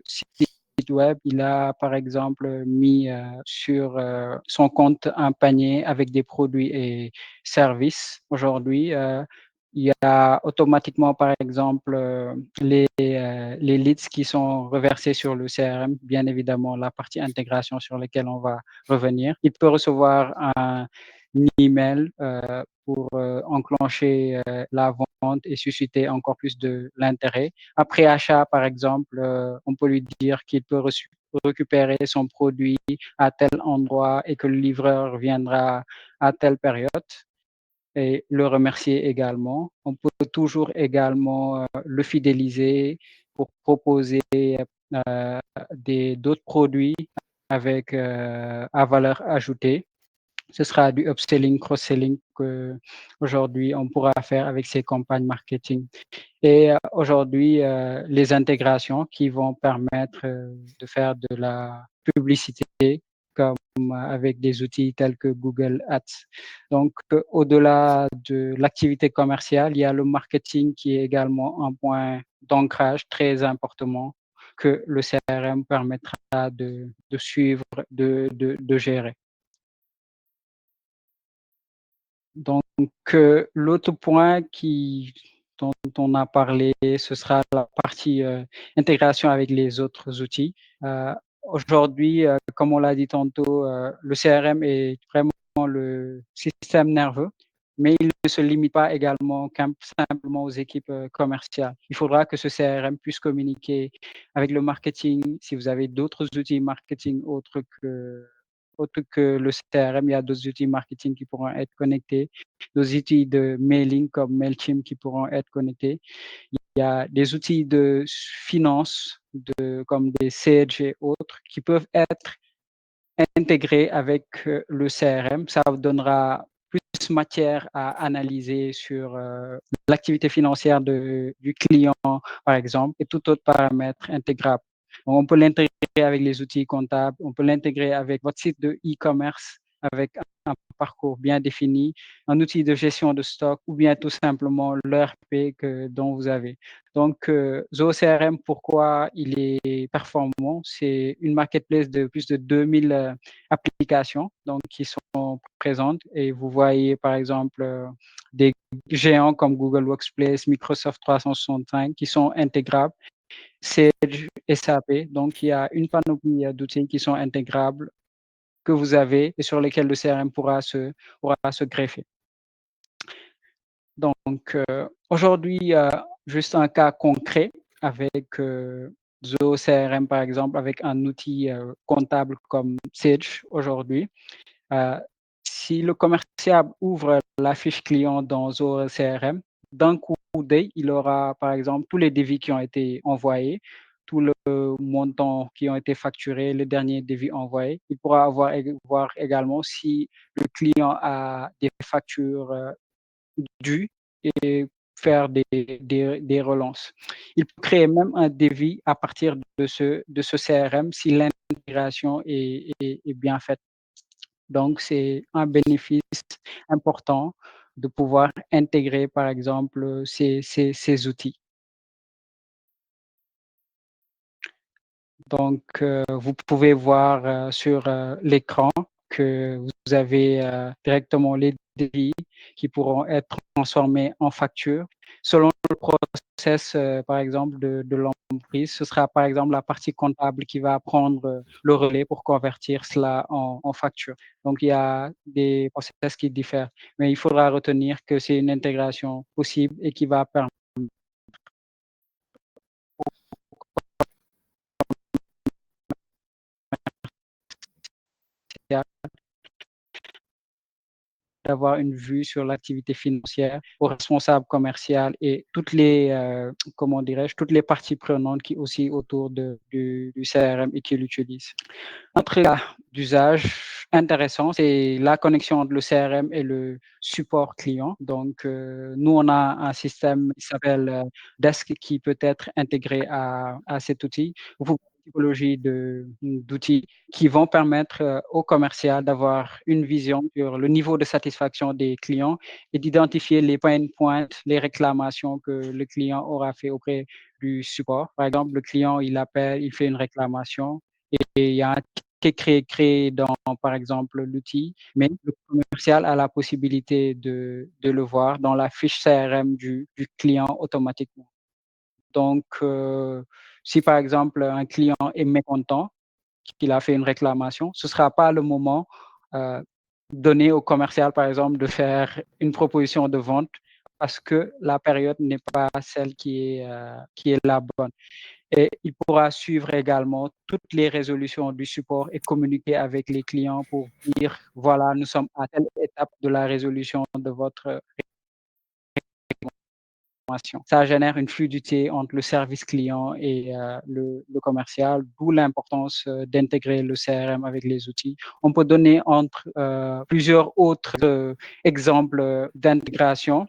site web, il a par exemple mis sur son compte un panier avec des produits et services. Aujourd'hui, il y a automatiquement par exemple les leads qui sont reversés sur le CRM, bien évidemment la partie intégration sur laquelle on va revenir. Il peut recevoir un email pour enclencher la vente et susciter encore plus de l'intérêt. Après achat, par exemple, on peut lui dire qu'il peut récupérer son produit à tel endroit et que le livreur viendra à telle période et le remercier également. On peut toujours également le fidéliser pour proposer d'autres produits avec à valeur ajoutée. Ce sera du upselling, cross-selling qu'aujourd'hui on pourra faire avec ces campagnes marketing. Et aujourd'hui, les intégrations qui vont permettre de faire de la publicité comme avec des outils tels que Google Ads. Donc, au-delà de l'activité commerciale, il y a le marketing qui est également un point d'ancrage très important que le CRM permettra de suivre, de gérer. Donc, l'autre point dont on a parlé, ce sera la partie intégration avec les autres outils. Aujourd'hui, comme on l'a dit tantôt, le CRM est vraiment le système nerveux, mais il ne se limite pas également simplement aux équipes commerciales. Il faudra que ce CRM puisse communiquer avec le marketing. Si vous avez d'autres outils marketing autres que le CRM, il y a d'autres outils marketing qui pourront être connectés, d'autres outils de mailing comme Mailchimp qui pourront être connectés. Il y a des outils de finance comme des Sage et autres qui peuvent être intégrés avec le CRM. Ça vous donnera plus matière à analyser sur l'activité financière du client, par exemple, et tout autre paramètre intégrable. Donc, on peut l'intégrer avec les outils comptables, on peut l'intégrer avec votre site de e-commerce, avec un parcours bien défini, un outil de gestion de stock ou bien tout simplement l'ERP dont vous avez. Donc, Zoho CRM, pourquoi il est performant? C'est une marketplace de plus de 2000 applications donc, qui sont présentes et vous voyez par exemple des géants comme Google Workspace, Microsoft 365 qui sont intégrables, Sage, SAP. Donc, il y a une panoplie d'outils qui sont intégrables que vous avez et sur lesquels le CRM pourra se greffer. Donc, aujourd'hui, juste un cas concret avec Zoho CRM, par exemple, avec un outil comptable comme Sage aujourd'hui. Si le commercial ouvre la fiche client dans Zoho CRM, d'un coup d'œil, il aura, par exemple, tous les devis qui ont été envoyés, tout le montant qui ont été facturés, les derniers devis envoyés. Il pourra voir également si le client a des factures dues et faire des relances. Il peut créer même un devis à partir de ce CRM si l'intégration est bien faite. Donc, c'est un bénéfice important de pouvoir intégrer, par exemple, ces outils. Donc, vous pouvez voir sur l'écran que vous avez directement les devis qui pourront être transformés en factures. Selon le process, par exemple, de l'entreprise, ce sera par exemple la partie comptable qui va prendre le relais pour convertir cela en facture. Donc, il y a des process qui diffèrent, mais il faudra retenir que c'est une intégration possible et qui va permettre d'avoir une vue sur l'activité financière aux responsables commerciaux et toutes les, comment dirais-je, toutes les parties prenantes qui aussi autour du CRM et qui l'utilisent. Un autre cas d'usage intéressant, c'est la connexion entre le CRM et le support client. Donc, nous, on a un système qui s'appelle Desk qui peut être intégré à cet outil. Vous pouvez typologie d'outils qui vont permettre aux commerciaux d'avoir une vision sur le niveau de satisfaction des clients et d'identifier les points, les réclamations que le client aura fait auprès du support. Par exemple, le client, il appelle, il fait une réclamation et il y a un ticket créé dans, par exemple, l'outil, mais le commercial a la possibilité de le voir dans la fiche CRM du client automatiquement. Donc, si par exemple un client est mécontent, qu'il a fait une réclamation, ce ne sera pas le moment donné au commercial, par exemple, de faire une proposition de vente parce que la période n'est pas celle qui est la bonne. Et il pourra suivre également toutes les résolutions du support et communiquer avec les clients pour dire, voilà, nous sommes à telle étape de la résolution de votre réclamation. Ça génère une fluidité entre le service client et le commercial, d'où l'importance d'intégrer le CRM avec les outils. On peut donner entre plusieurs autres exemples d'intégration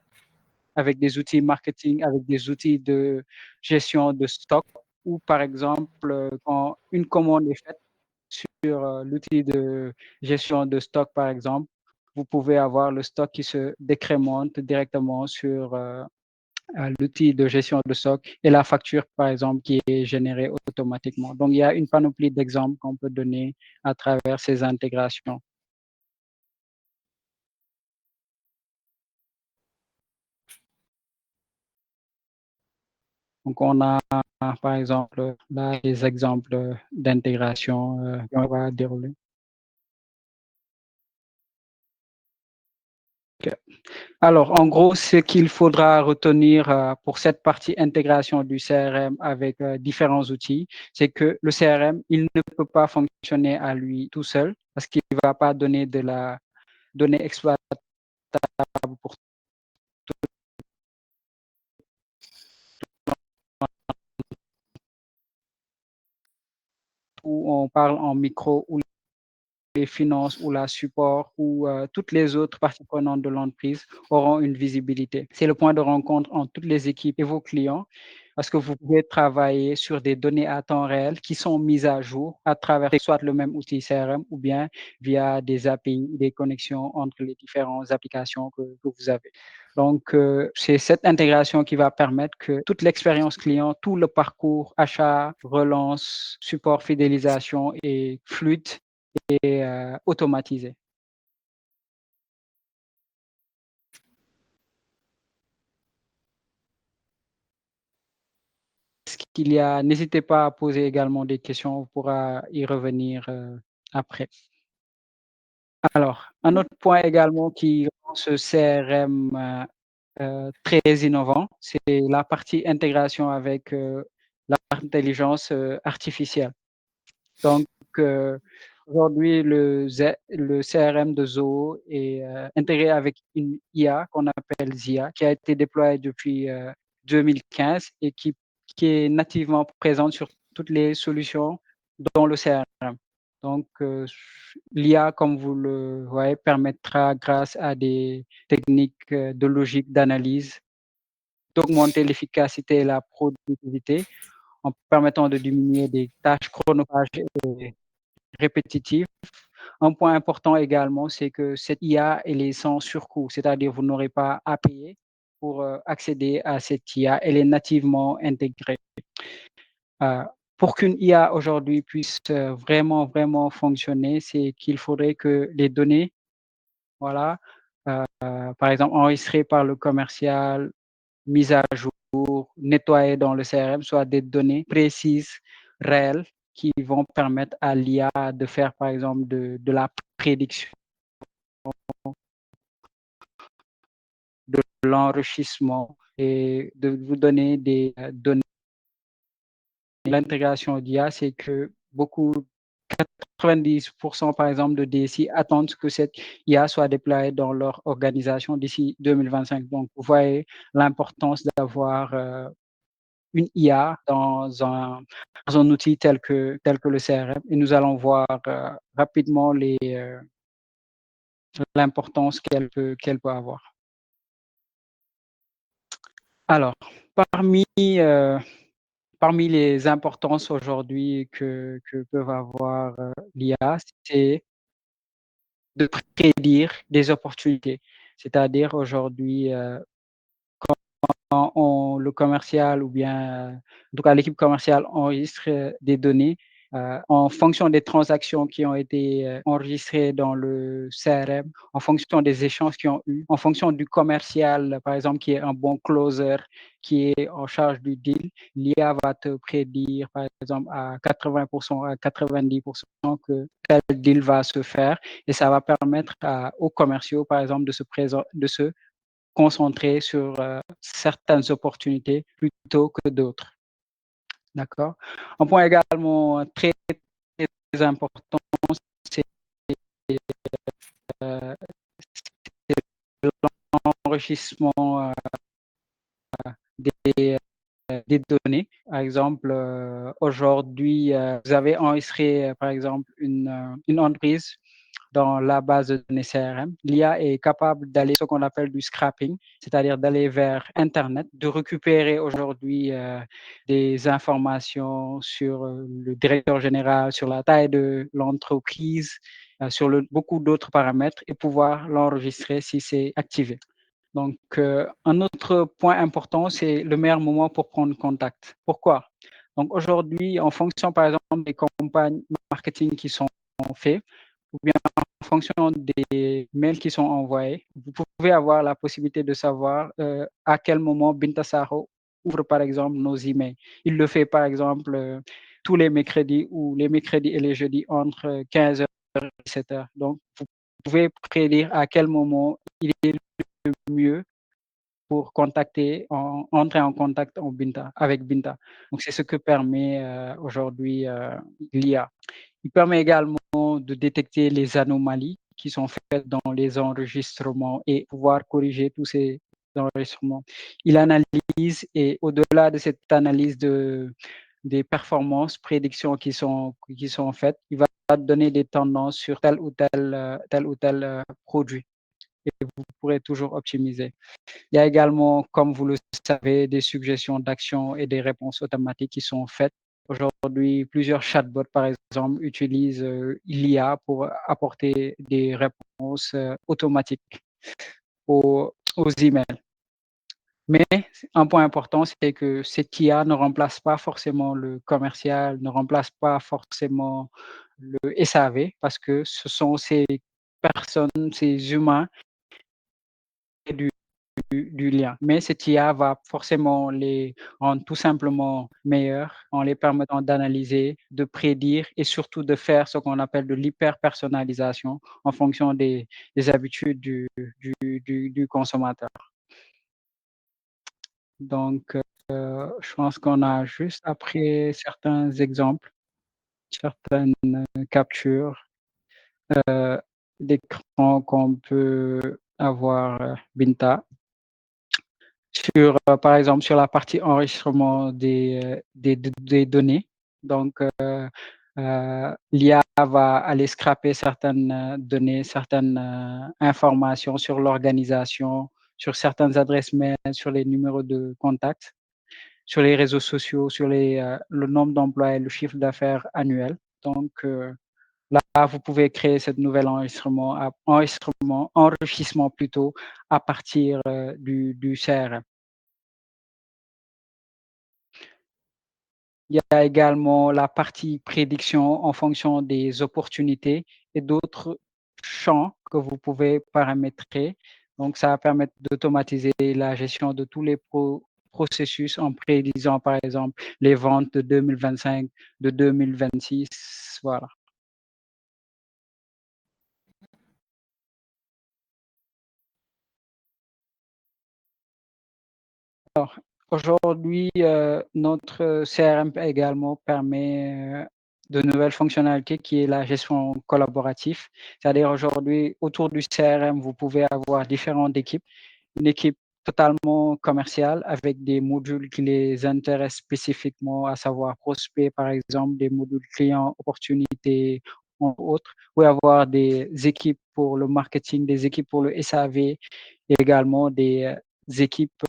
avec des outils marketing, avec des outils de gestion de stock, ou par exemple, quand une commande est faite sur l'outil de gestion de stock, par exemple, vous pouvez avoir le stock qui se décrémente directement sur l'outil de gestion de stock et la facture, par exemple, qui est générée automatiquement. Donc, il y a une panoplie d'exemples qu'on peut donner à travers ces intégrations. Donc, on a, par exemple, là, des exemples d'intégration qu'on va dérouler. Okay. Alors, en gros, ce qu'il faudra retenir pour cette partie intégration du CRM avec différents outils, c'est que le CRM, il ne peut pas fonctionner à lui tout seul parce qu'il ne va pas donner de la donnée exploitable pour où on parle en micro, où les finances ou la support ou toutes les autres parties prenantes de l'entreprise auront une visibilité. C'est le point de rencontre entre toutes les équipes et vos clients parce que vous pouvez travailler sur des données à temps réel qui sont mises à jour à travers soit le même outil CRM ou bien via des API, des connexions entre les différentes applications que vous avez. Donc, c'est cette intégration qui va permettre que toute l'expérience client, tout le parcours achat, relance, support, fidélisation est fluide et automatisé. Ce qu'il y a, n'hésitez pas à poser également des questions, on pourra y revenir après. Alors, un autre point également qui rend ce CRM très innovant, c'est la partie intégration avec l'intelligence artificielle. Donc, aujourd'hui, le CRM de Zoho est intégré avec une IA qu'on appelle ZIA, qui a été déployée depuis 2015 et qui est nativement présente sur toutes les solutions dans le CRM. Donc, l'IA, comme vous le voyez, permettra, grâce à des techniques de logique d'analyse, d'augmenter l'efficacité et la productivité en permettant de diminuer des tâches chronophages et répétitives. Un point important également, c'est que cette IA, elle est sans surcoût, c'est-à-dire vous n'aurez pas à payer pour accéder à cette IA, elle est nativement intégrée. Pour qu'une IA aujourd'hui puisse vraiment fonctionner, c'est qu'il faudrait que les données, voilà, par exemple enregistrées par le commercial, mises à jour, nettoyées dans le CRM, soient des données précises, réelles, qui vont permettre à l'IA de faire, par exemple, de la prédiction, de l'enrichissement et de vous donner des données. L'intégration d'IA, c'est que 90% par exemple de DSI attendent que cette IA soit déployée dans leur organisation d'ici 2025. Donc, vous voyez l'importance d'avoir une IA dans un outil tel que le CRM, et nous allons voir rapidement l'importance qu'elle peut avoir. Alors, parmi les importances aujourd'hui que peuvent avoir l'IA, c'est de prédire des opportunités. C'est-à-dire aujourd'hui, quand le commercial ou bien, en tout cas l'équipe commerciale enregistre des données, en fonction des transactions qui ont été enregistrées dans le CRM, en fonction des échanges qu'ils ont eus, en fonction du commercial, par exemple, qui est un bon closer, qui est en charge du deal, l'IA va te prédire, par exemple, à 80%, à 90% que tel deal va se faire, et ça va permettre aux commerciaux, par exemple, de se concentrer sur certaines opportunités plutôt que d'autres. D'accord. Un point également très, très important, c'est l'enrichissement des données. Par exemple, aujourd'hui, vous avez enregistré, par exemple, une entreprise dans la base de données CRM. L'IA est capable d'aller ce qu'on appelle du scrapping, c'est-à-dire d'aller vers Internet, de récupérer aujourd'hui des informations sur le directeur général, sur la taille de l'entreprise, sur beaucoup d'autres paramètres, et pouvoir l'enregistrer si c'est activé. Donc, un autre point important, c'est le meilleur moment pour prendre contact. Pourquoi? Donc, aujourd'hui, en fonction, par exemple, des campagnes marketing qui sont faites, ou bien en fonction des mails qui sont envoyés, vous pouvez avoir la possibilité de savoir à quel moment Binta Sakho ouvre, par exemple, nos emails. Il le fait, par exemple, tous les mercredis ou les mercredis et les jeudis entre 15h et 17h. Donc, vous pouvez prédire à quel moment il est le mieux pour entrer en contact avec Binta. Donc, c'est ce que permet aujourd'hui l'IA. Il permet également de détecter les anomalies qui sont faites dans les enregistrements et pouvoir corriger tous ces enregistrements. Il analyse, et au-delà de cette analyse des performances, prédictions qui sont faites. Il va te donner des tendances sur tel ou tel produit et vous pourrez toujours optimiser. Il y a également, comme vous le savez, des suggestions d'actions et des réponses automatiques qui sont faites. Aujourd'hui, plusieurs chatbots, par exemple, utilisent l'IA pour apporter des réponses automatiques aux emails. Mais un point important, c'est que cette IA ne remplace pas forcément le commercial, ne remplace pas forcément le SAV, parce que ce sont ces personnes, ces humains du lien. Mais cette IA va forcément les rendre tout simplement meilleurs en les permettant d'analyser, de prédire et surtout de faire ce qu'on appelle de l'hyper-personnalisation en fonction des habitudes du consommateur. Donc, je pense qu'on a juste après certains exemples, certaines captures d'écran qu'on peut avoir, Binta. Sur, par exemple, sur la partie enregistrement des données. Donc, l'IA va aller scraper certaines données, certaines informations sur l'organisation, sur certaines adresses mail, sur les numéros de contact, sur les réseaux sociaux, sur le nombre d'emplois et le chiffre d'affaires annuel. Donc, là, vous pouvez créer ce nouvel enrichissement plutôt à partir du CRM. Il y a également la partie prédiction en fonction des opportunités et d'autres champs que vous pouvez paramétrer. Donc, ça va permettre d'automatiser la gestion de tous les processus en prédisant, par exemple, les ventes de 2025, de 2026. Voilà. Alors, aujourd'hui, notre CRM également permet de nouvelles fonctionnalités qui est la gestion collaborative. C'est-à-dire aujourd'hui, autour du CRM, vous pouvez avoir différentes équipes. Une équipe totalement commerciale avec des modules qui les intéressent spécifiquement, à savoir prospect, par exemple, des modules clients, opportunités, ou autres. Vous pouvez avoir des équipes pour le marketing, des équipes pour le SAV et également des équipes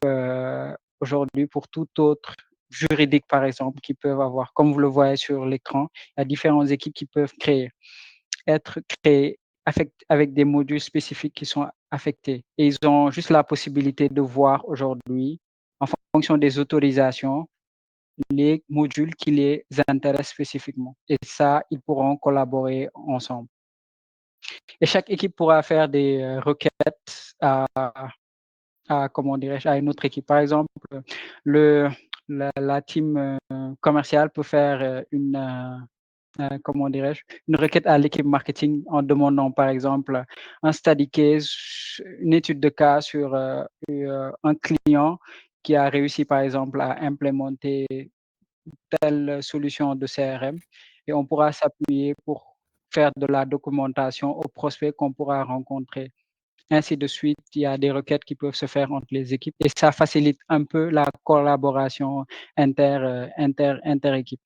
aujourd'hui pour tout autre juridique, par exemple, qui peuvent avoir, comme vous le voyez sur l'écran, il y a différentes équipes qui peuvent être créées avec des modules spécifiques qui sont affectés. Et ils ont juste la possibilité de voir aujourd'hui, en fonction des autorisations, les modules qui les intéressent spécifiquement. Et ça, ils pourront collaborer ensemble. Et chaque équipe pourra faire des requêtes comment dirais-je, à une autre équipe. Par exemple, la team commerciale peut faire comment dirais-je, une requête à l'équipe marketing en demandant, par exemple, un study case, une étude de cas sur un client qui a réussi, par exemple, à implémenter telle solution de CRM et on pourra s'appuyer pour faire de la documentation aux prospects qu'on pourra rencontrer. Ainsi de suite, il y a des requêtes qui peuvent se faire entre les équipes et ça facilite un peu la collaboration inter-équipe.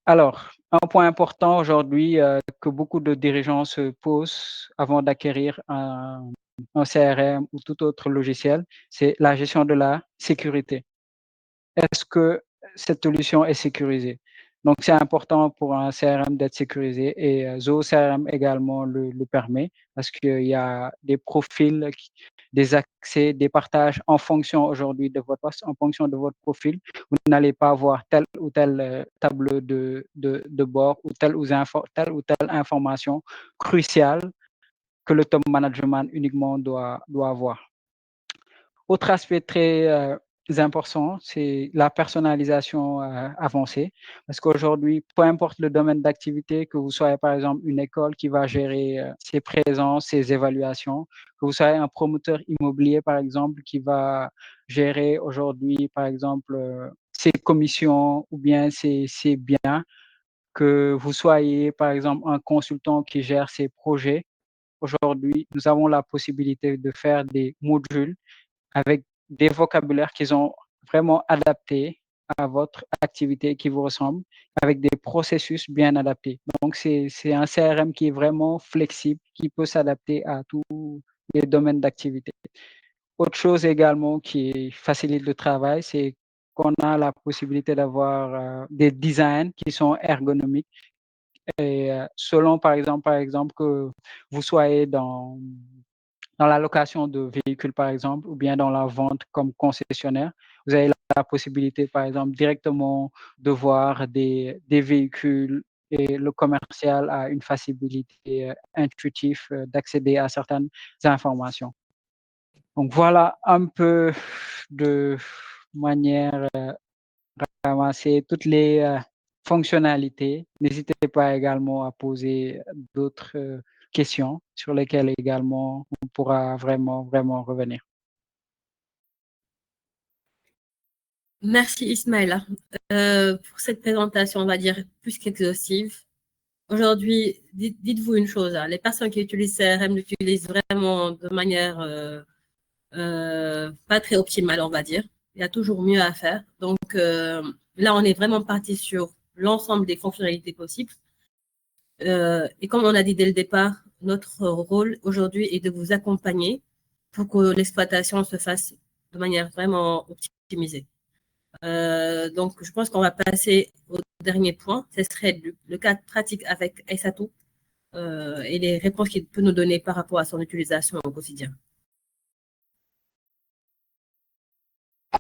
Alors, un point important aujourd'hui que beaucoup de dirigeants se posent avant d'acquérir un CRM ou tout autre logiciel, c'est la gestion de la sécurité. Est-ce que cette solution est sécurisée? Donc, c'est important pour un CRM d'être sécurisé et Zoho CRM également le permet parce qu'il y a des profils, des accès, des partages en fonction aujourd'hui de votre poste, en fonction de votre profil. Vous n'allez pas avoir tel ou tel tableau de bord ou telle ou telle information cruciale que le top management uniquement doit avoir. Autre aspect très important, c'est la personnalisation avancée. Parce qu'aujourd'hui, peu importe le domaine d'activité, que vous soyez par exemple une école qui va gérer ses présences, ses évaluations, que vous soyez un promoteur immobilier par exemple qui va gérer aujourd'hui par exemple ses commissions ou bien ses biens, que vous soyez par exemple un consultant qui gère ses projets. Aujourd'hui, nous avons la possibilité de faire des modules avec des vocabulaires qu'ils ont vraiment adaptés à votre activité qui vous ressemble avec des processus bien adaptés. Donc, c'est un CRM qui est vraiment flexible, qui peut s'adapter à tous les domaines d'activité. Autre chose également qui facilite le travail, c'est qu'on a la possibilité d'avoir des designs qui sont ergonomiques. Et selon, par exemple, que vous soyez dans la location de véhicules, par exemple, ou bien dans la vente comme concessionnaire, vous avez la possibilité, par exemple, directement de voir des véhicules et le commercial a une facilité intuitive d'accéder à certaines informations. Donc voilà un peu de manière ramasser toutes les fonctionnalités. N'hésitez pas également à poser d'autres questions sur lesquelles également on pourra vraiment revenir. Merci Ismaëla pour cette présentation, on va dire, plus qu'exhaustive. Aujourd'hui, dites-vous une chose, hein, les personnes qui utilisent CRM l'utilisent vraiment de manière pas très optimale, on va dire. Il y a toujours mieux à faire. Donc là, on est vraiment parti sur l'ensemble des fonctionnalités possibles. Et comme on a dit dès le départ, notre rôle aujourd'hui est de vous accompagner pour que l'exploitation se fasse de manière vraiment optimisée. Donc, je pense qu'on va passer au dernier point. Ce serait le cas pratique avec Aïssatou et les réponses qu'il peut nous donner par rapport à son utilisation au quotidien.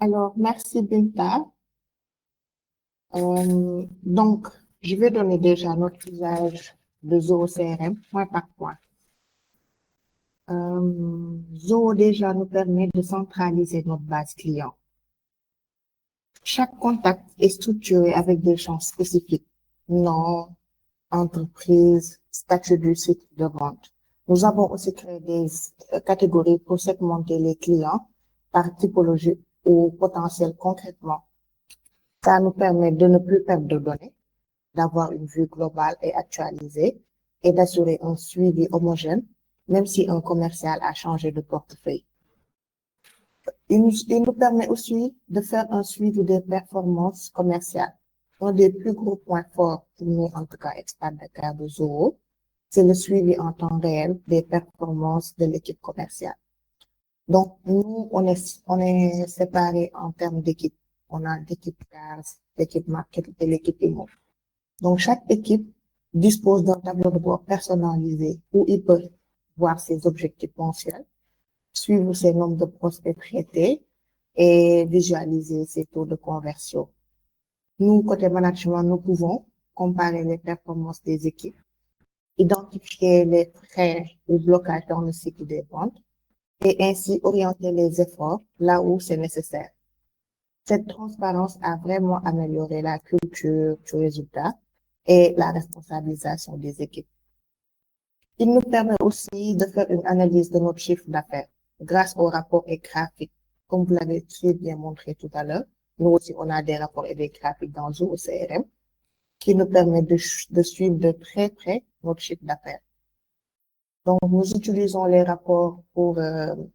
Alors, merci Binta. Donc, je vais donner déjà notre usage de Zoho CRM point par point. Zoho déjà nous permet de centraliser notre base client. Chaque contact est structuré avec des champs spécifiques, nom, entreprise, statut du site de vente. Nous avons aussi créé des catégories pour segmenter les clients par typologie ou potentiel concrètement. Ça nous permet de ne plus perdre de données, d'avoir une vue globale et actualisée et d'assurer un suivi homogène, même si un commercial a changé de portefeuille. Il nous permet aussi de faire un suivi des performances commerciales. Un des plus gros points forts pour nous, en tout cas, Expat Dakar de Zoho, c'est le suivi en temps réel des performances de l'équipe commerciale. Donc, nous, on est séparés en termes d'équipe. On a l'équipe CARS, l'équipe market et l'équipe IMO. Donc, chaque équipe dispose d'un tableau de bord personnalisé où il peut voir ses objectifs mensuels, suivre ses nombres de prospects traités et visualiser ses taux de conversion. Nous, côté management, nous pouvons comparer les performances des équipes, identifier les freins ou blocages dans le cycle des ventes et ainsi orienter les efforts là où c'est nécessaire. Cette transparence a vraiment amélioré la culture du résultat et la responsabilisation des équipes. Il nous permet aussi de faire une analyse de notre chiffre d'affaires grâce aux rapports et graphiques. Comme vous l'avez très bien montré tout à l'heure, nous aussi, on a des rapports et des graphiques dans Zoho CRM qui nous permettent de suivre de très près notre chiffre d'affaires. Donc, nous utilisons les rapports pour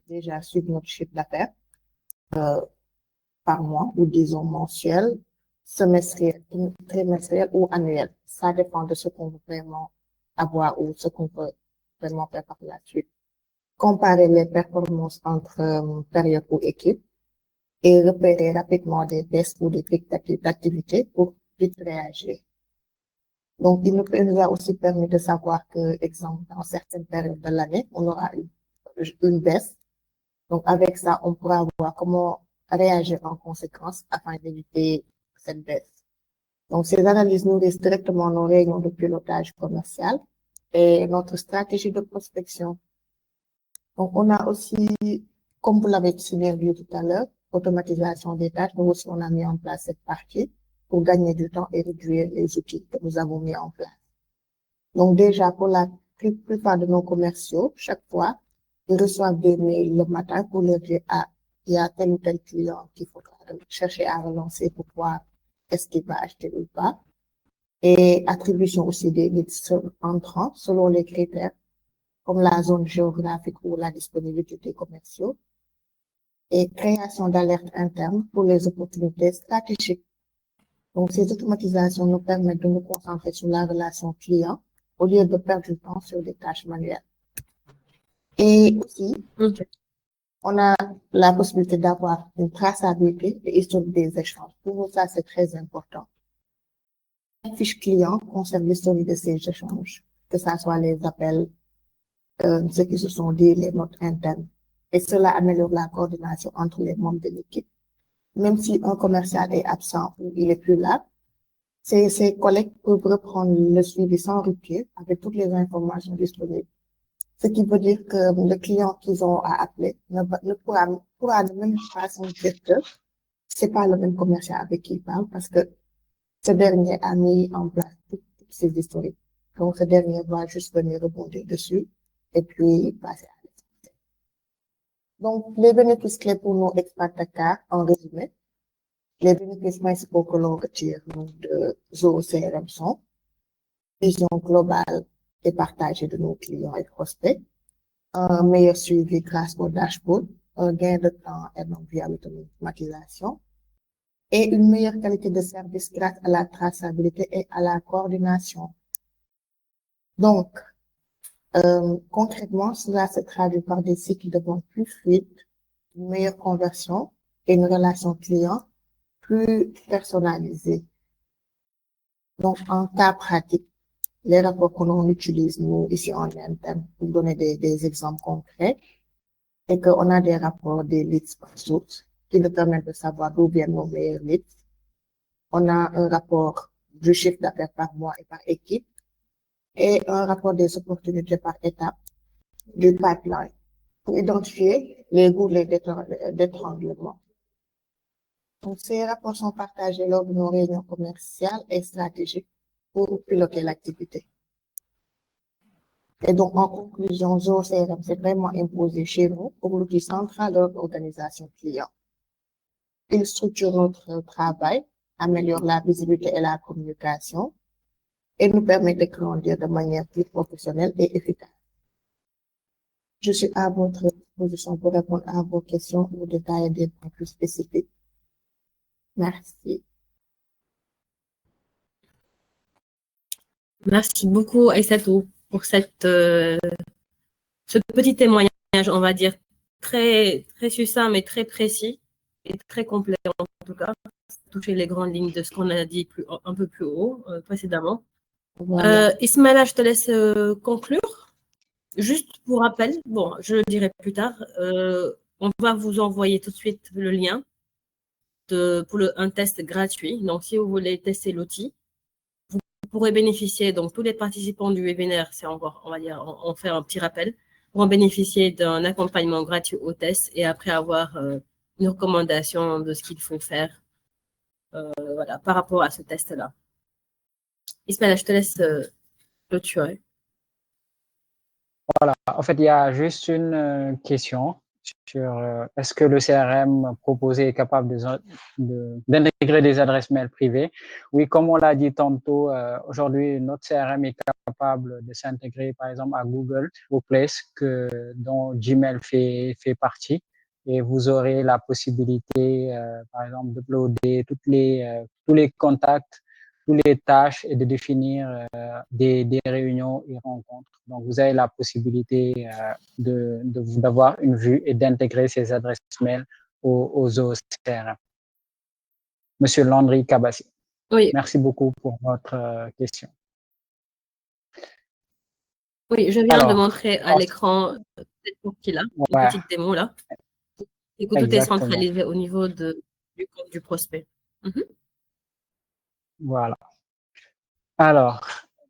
déjà suivre notre chiffre d'affaires par mois ou disons mensuel, semestriel, trimestriel ou annuel. Ça dépend de ce qu'on veut vraiment avoir ou ce qu'on peut vraiment faire par la suite. Comparer les performances entre périodes ou équipes et repérer rapidement des baisses ou des pics d'activité pour vite réagir. Donc, il nous a aussi permis de savoir que, exemple, dans certaines périodes de l'année, on aura une baisse. Donc, avec ça, on pourra voir comment réagir en conséquence afin d'éviter cette baisse. Donc, ces analyses nourrissent directement nos réunions de pilotage commercial et notre stratégie de prospection. Donc, on a aussi, comme vous l'avez si bien vu tout à l'heure, automatisation des tâches. Nous aussi, on a mis en place cette partie pour gagner du temps et réduire les outils que nous avons mis en place. Donc, déjà, pour la plupart de nos commerciaux, chaque fois, ils reçoivent des mails le matin pour leur dire, ah, il y a tel ou tel client qu'il faudra chercher à relancer pour voir est-ce qu'il va acheter ou pas. Et attribution aussi des leads entrants selon les critères comme la zone géographique ou la disponibilité des commerciaux. Et création d'alertes internes pour les opportunités stratégiques Donc, ces automatisations nous permettent de nous concentrer sur la relation client au lieu de perdre du temps sur des tâches manuelles. Et aussi, on a la possibilité d'avoir une traçabilité et historique des échanges. Pour nous, ça, c'est très important. La fiche client conserve l'historique de ces échanges, que ce soit les appels, ceux qui se sont dit, les notes internes. Et cela améliore la coordination entre les membres de l'équipe. Même si un commercial est absent ou il est plus là, ses collègues peuvent reprendre le suivi sans rupture avec toutes les informations disponibles. Ce qui veut dire que le client qu'ils ont à appeler ne pourra ne même pas se dire que c'est pas le même commercial avec qui il parle parce que ce dernier a mis en place toutes ces historiques. Donc, ce dernier va juste venir rebondir dessus et puis passer à l'essentiel. Donc, les bénéfices clés pour nos expats Dakar, en résumé, les bénéfices principaux que l'on retire de Zoho CRM sont vision globale et partagée de nos clients et prospects, un meilleur suivi grâce au dashboard, un gain de temps et donc via l'automatisation, et une meilleure qualité de service grâce à la traçabilité et à la coordination. Donc, concrètement, cela se traduit par des cycles de vente plus fluides, une meilleure conversion et une relation client plus personnalisée. Donc, en cas pratique, les rapports que l'on utilise, nous, ici en interne, pour donner des exemples concrets, c'est qu'on a des rapports des leads par source qui nous permettent de savoir d'où viennent nos meilleurs leads. On a un rapport du chiffre d'affaires par mois et par équipe et un rapport des opportunités par étape du pipeline pour identifier les goulets d'étranglement. Donc, ces rapports sont partagés lors de nos réunions commerciales et stratégiques pour piloter l'activité. Et donc, en conclusion, Zoho CRM s'est vraiment imposé chez nous comme l'outil central de notre organisation client. Il structure notre travail, améliore la visibilité et la communication et nous permet de grandir de manière plus professionnelle et efficace. Je suis à votre disposition pour répondre à vos questions ou détailler des points plus spécifiques. Merci. Merci beaucoup, Aïssatou, pour ce petit témoignage, on va dire, très, très succinct, mais très précis et très complet en tout cas. Toucher les grandes lignes de ce qu'on a dit un peu plus haut précédemment. Voilà. Ismaëla, je te laisse conclure. Juste pour rappel, bon, je le dirai plus tard, on va vous envoyer tout de suite le lien pour un test gratuit. Donc, si vous voulez tester l'outil, vous pourrez bénéficier, donc tous les participants du webinaire, c'est encore, on va dire, on fait un petit rappel, pourront bénéficier d'un accompagnement gratuit au test et après avoir une recommandation de ce qu'il faut faire voilà, par rapport à ce test-là. Ismaël, je te laisse clôturer. Voilà, en fait, il y a juste une question sur est-ce que le CRM proposé est capable d'intégrer des adresses mail privées. Oui, comme on l'a dit tantôt, aujourd'hui, notre CRM est capable de s'intégrer, par exemple, à Google Workplace, dont Gmail fait partie. Et vous aurez la possibilité, par exemple, d'uploader tous les contacts, toutes les tâches et de définir des réunions et rencontres. Donc, vous avez la possibilité d'avoir une vue et d'intégrer ces adresses mail aux OCR. Monsieur Landry Kabassi. Oui. Merci beaucoup pour votre question. Oui, je viens de montrer à l'écran cette partie-là, une petite démo là. Et que tout est centralisé au niveau du compte du prospect. Voilà. Alors,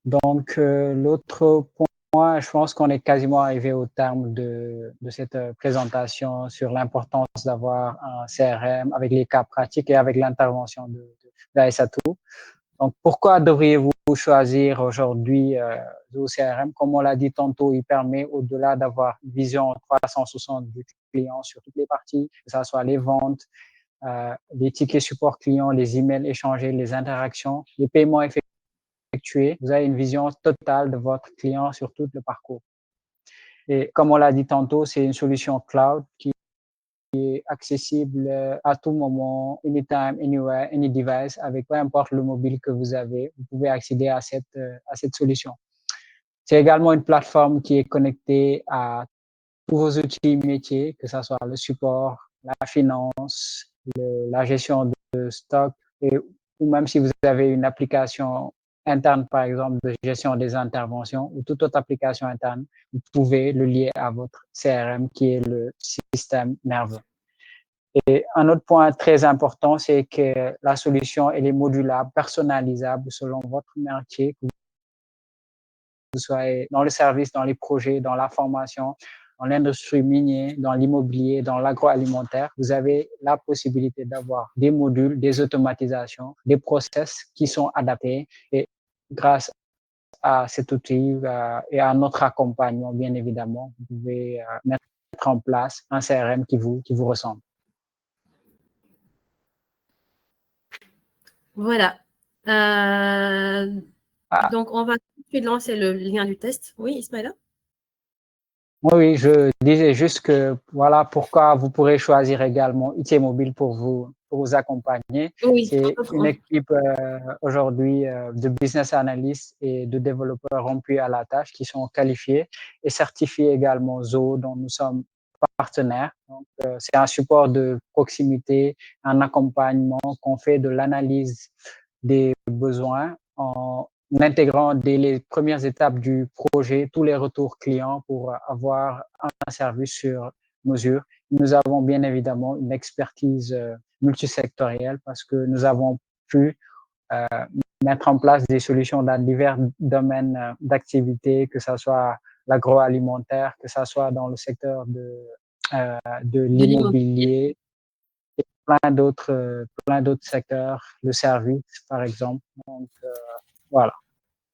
donc, l'autre point, je pense qu'on est quasiment arrivé au terme de cette présentation sur l'importance d'avoir un CRM avec les cas pratiques et avec l'intervention d'Aïssatou. Donc, pourquoi devriez-vous choisir aujourd'hui Zoho CRM? Comme on l'a dit tantôt, il permet au-delà d'avoir une vision 360 du client sur toutes les parties, que ce soit les ventes, les tickets support client, les emails échangés, les interactions, les paiements effectués. Vous avez une vision totale de votre client sur tout le parcours. Et comme on l'a dit tantôt, c'est une solution cloud qui est accessible à tout moment, anytime, anywhere, any device, avec peu importe le mobile que vous avez, vous pouvez accéder à cette solution. C'est également une plateforme qui est connectée à tous vos outils métiers, que ce soit le support, la finance, la gestion de stock, ou même si vous avez une application interne, par exemple, de gestion des interventions ou toute autre application interne, vous pouvez le lier à votre CRM qui est le système nerveux. Et un autre point très important, c'est que la solution, elle est modulable, personnalisable selon votre métier, que vous soyez dans le service, dans les projets, dans la formation, dans l'industrie minière, dans l'immobilier, dans l'agroalimentaire. Vous avez la possibilité d'avoir des modules, des automatisations, des process qui sont adaptés. Et grâce à cet outil et à notre accompagnement, bien évidemment, vous pouvez mettre en place un CRM qui vous ressemble. Voilà. Donc, on va tout de suite lancer le lien du test. Oui, Ismaïla? Oui, je disais juste que voilà pourquoi vous pourrez choisir également IT Mobile pour vous accompagner. Oui, c'est une équipe aujourd'hui de business analysts et de développeurs rompus à la tâche qui sont qualifiés et certifiés également ZOO, dont nous sommes partenaires. Donc, c'est un support de proximité, un accompagnement qu'on fait de l'analyse des besoins en intégrant dès les premières étapes du projet tous les retours clients pour avoir un service sur mesure. Nous avons bien évidemment une expertise multisectorielle parce que nous avons pu mettre en place des solutions dans divers domaines d'activité, que ce soit l'agroalimentaire, que ce soit dans le secteur de l'immobilier, et plein d'autres secteurs, le service par exemple. Donc, voilà.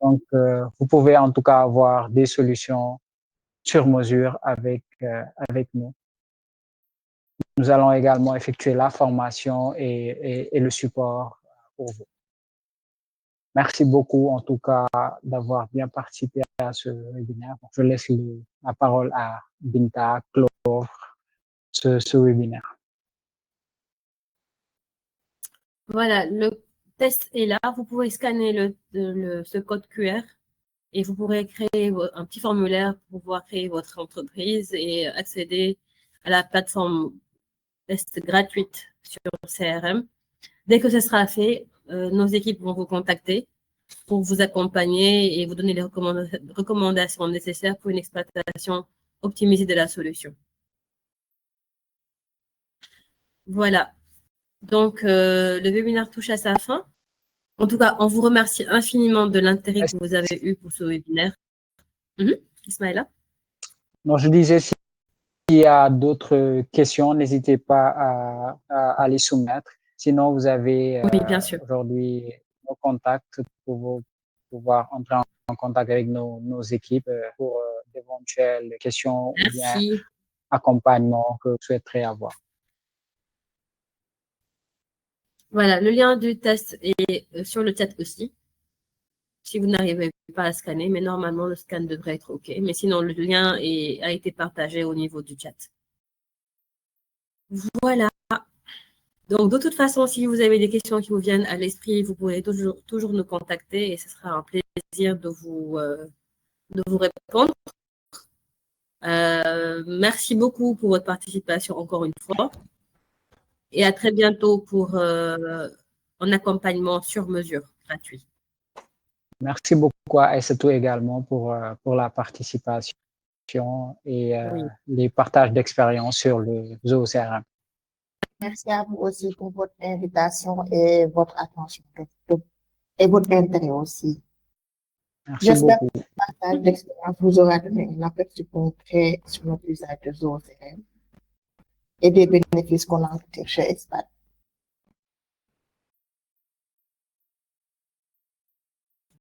Donc, vous pouvez en tout cas avoir des solutions sur mesure avec nous. Nous allons également effectuer la formation et le support pour vous. Merci beaucoup en tout cas d'avoir bien participé à ce webinaire. Je laisse la parole à Binta clore ce webinaire. Voilà, le test est là. Vous pouvez scanner ce code QR et vous pourrez créer un petit formulaire pour pouvoir créer votre entreprise et accéder à la plateforme test gratuite sur CRM. Dès que ce sera fait, nos équipes vont vous contacter pour vous accompagner et vous donner les recommandations nécessaires pour une exploitation optimisée de la solution. Voilà. Donc, le webinaire touche à sa fin. En tout cas, on vous remercie infiniment de l'intérêt que vous avez eu pour ce webinaire. Ismaïla? Non, je disais, s'il y a d'autres questions, n'hésitez pas à les soumettre. Sinon, vous avez aujourd'hui nos contacts pour pouvoir entrer en contact avec nos équipes pour d'éventuelles questions ou bien accompagnement que vous souhaiterez avoir. Voilà, le lien du test est sur le chat aussi. Si vous n'arrivez pas à scanner, mais normalement, le scan devrait être OK. Mais sinon, le lien a été partagé au niveau du chat. Voilà. Donc, de toute façon, si vous avez des questions qui vous viennent à l'esprit, vous pourrez toujours nous contacter et ce sera un plaisir de vous répondre. Merci beaucoup pour votre participation encore une fois. Et à très bientôt pour un accompagnement sur mesure gratuit. Merci beaucoup à Aïssatou également pour la participation et les partages d'expérience sur le ZOO CRM. Merci à vous aussi pour votre invitation et votre attention et votre intérêt aussi. J'espère que le partage d'expérience vous aura donné un aperçu concret sur notre usage de ZOO CRM et des bénéfices qu'on a en chez Expat.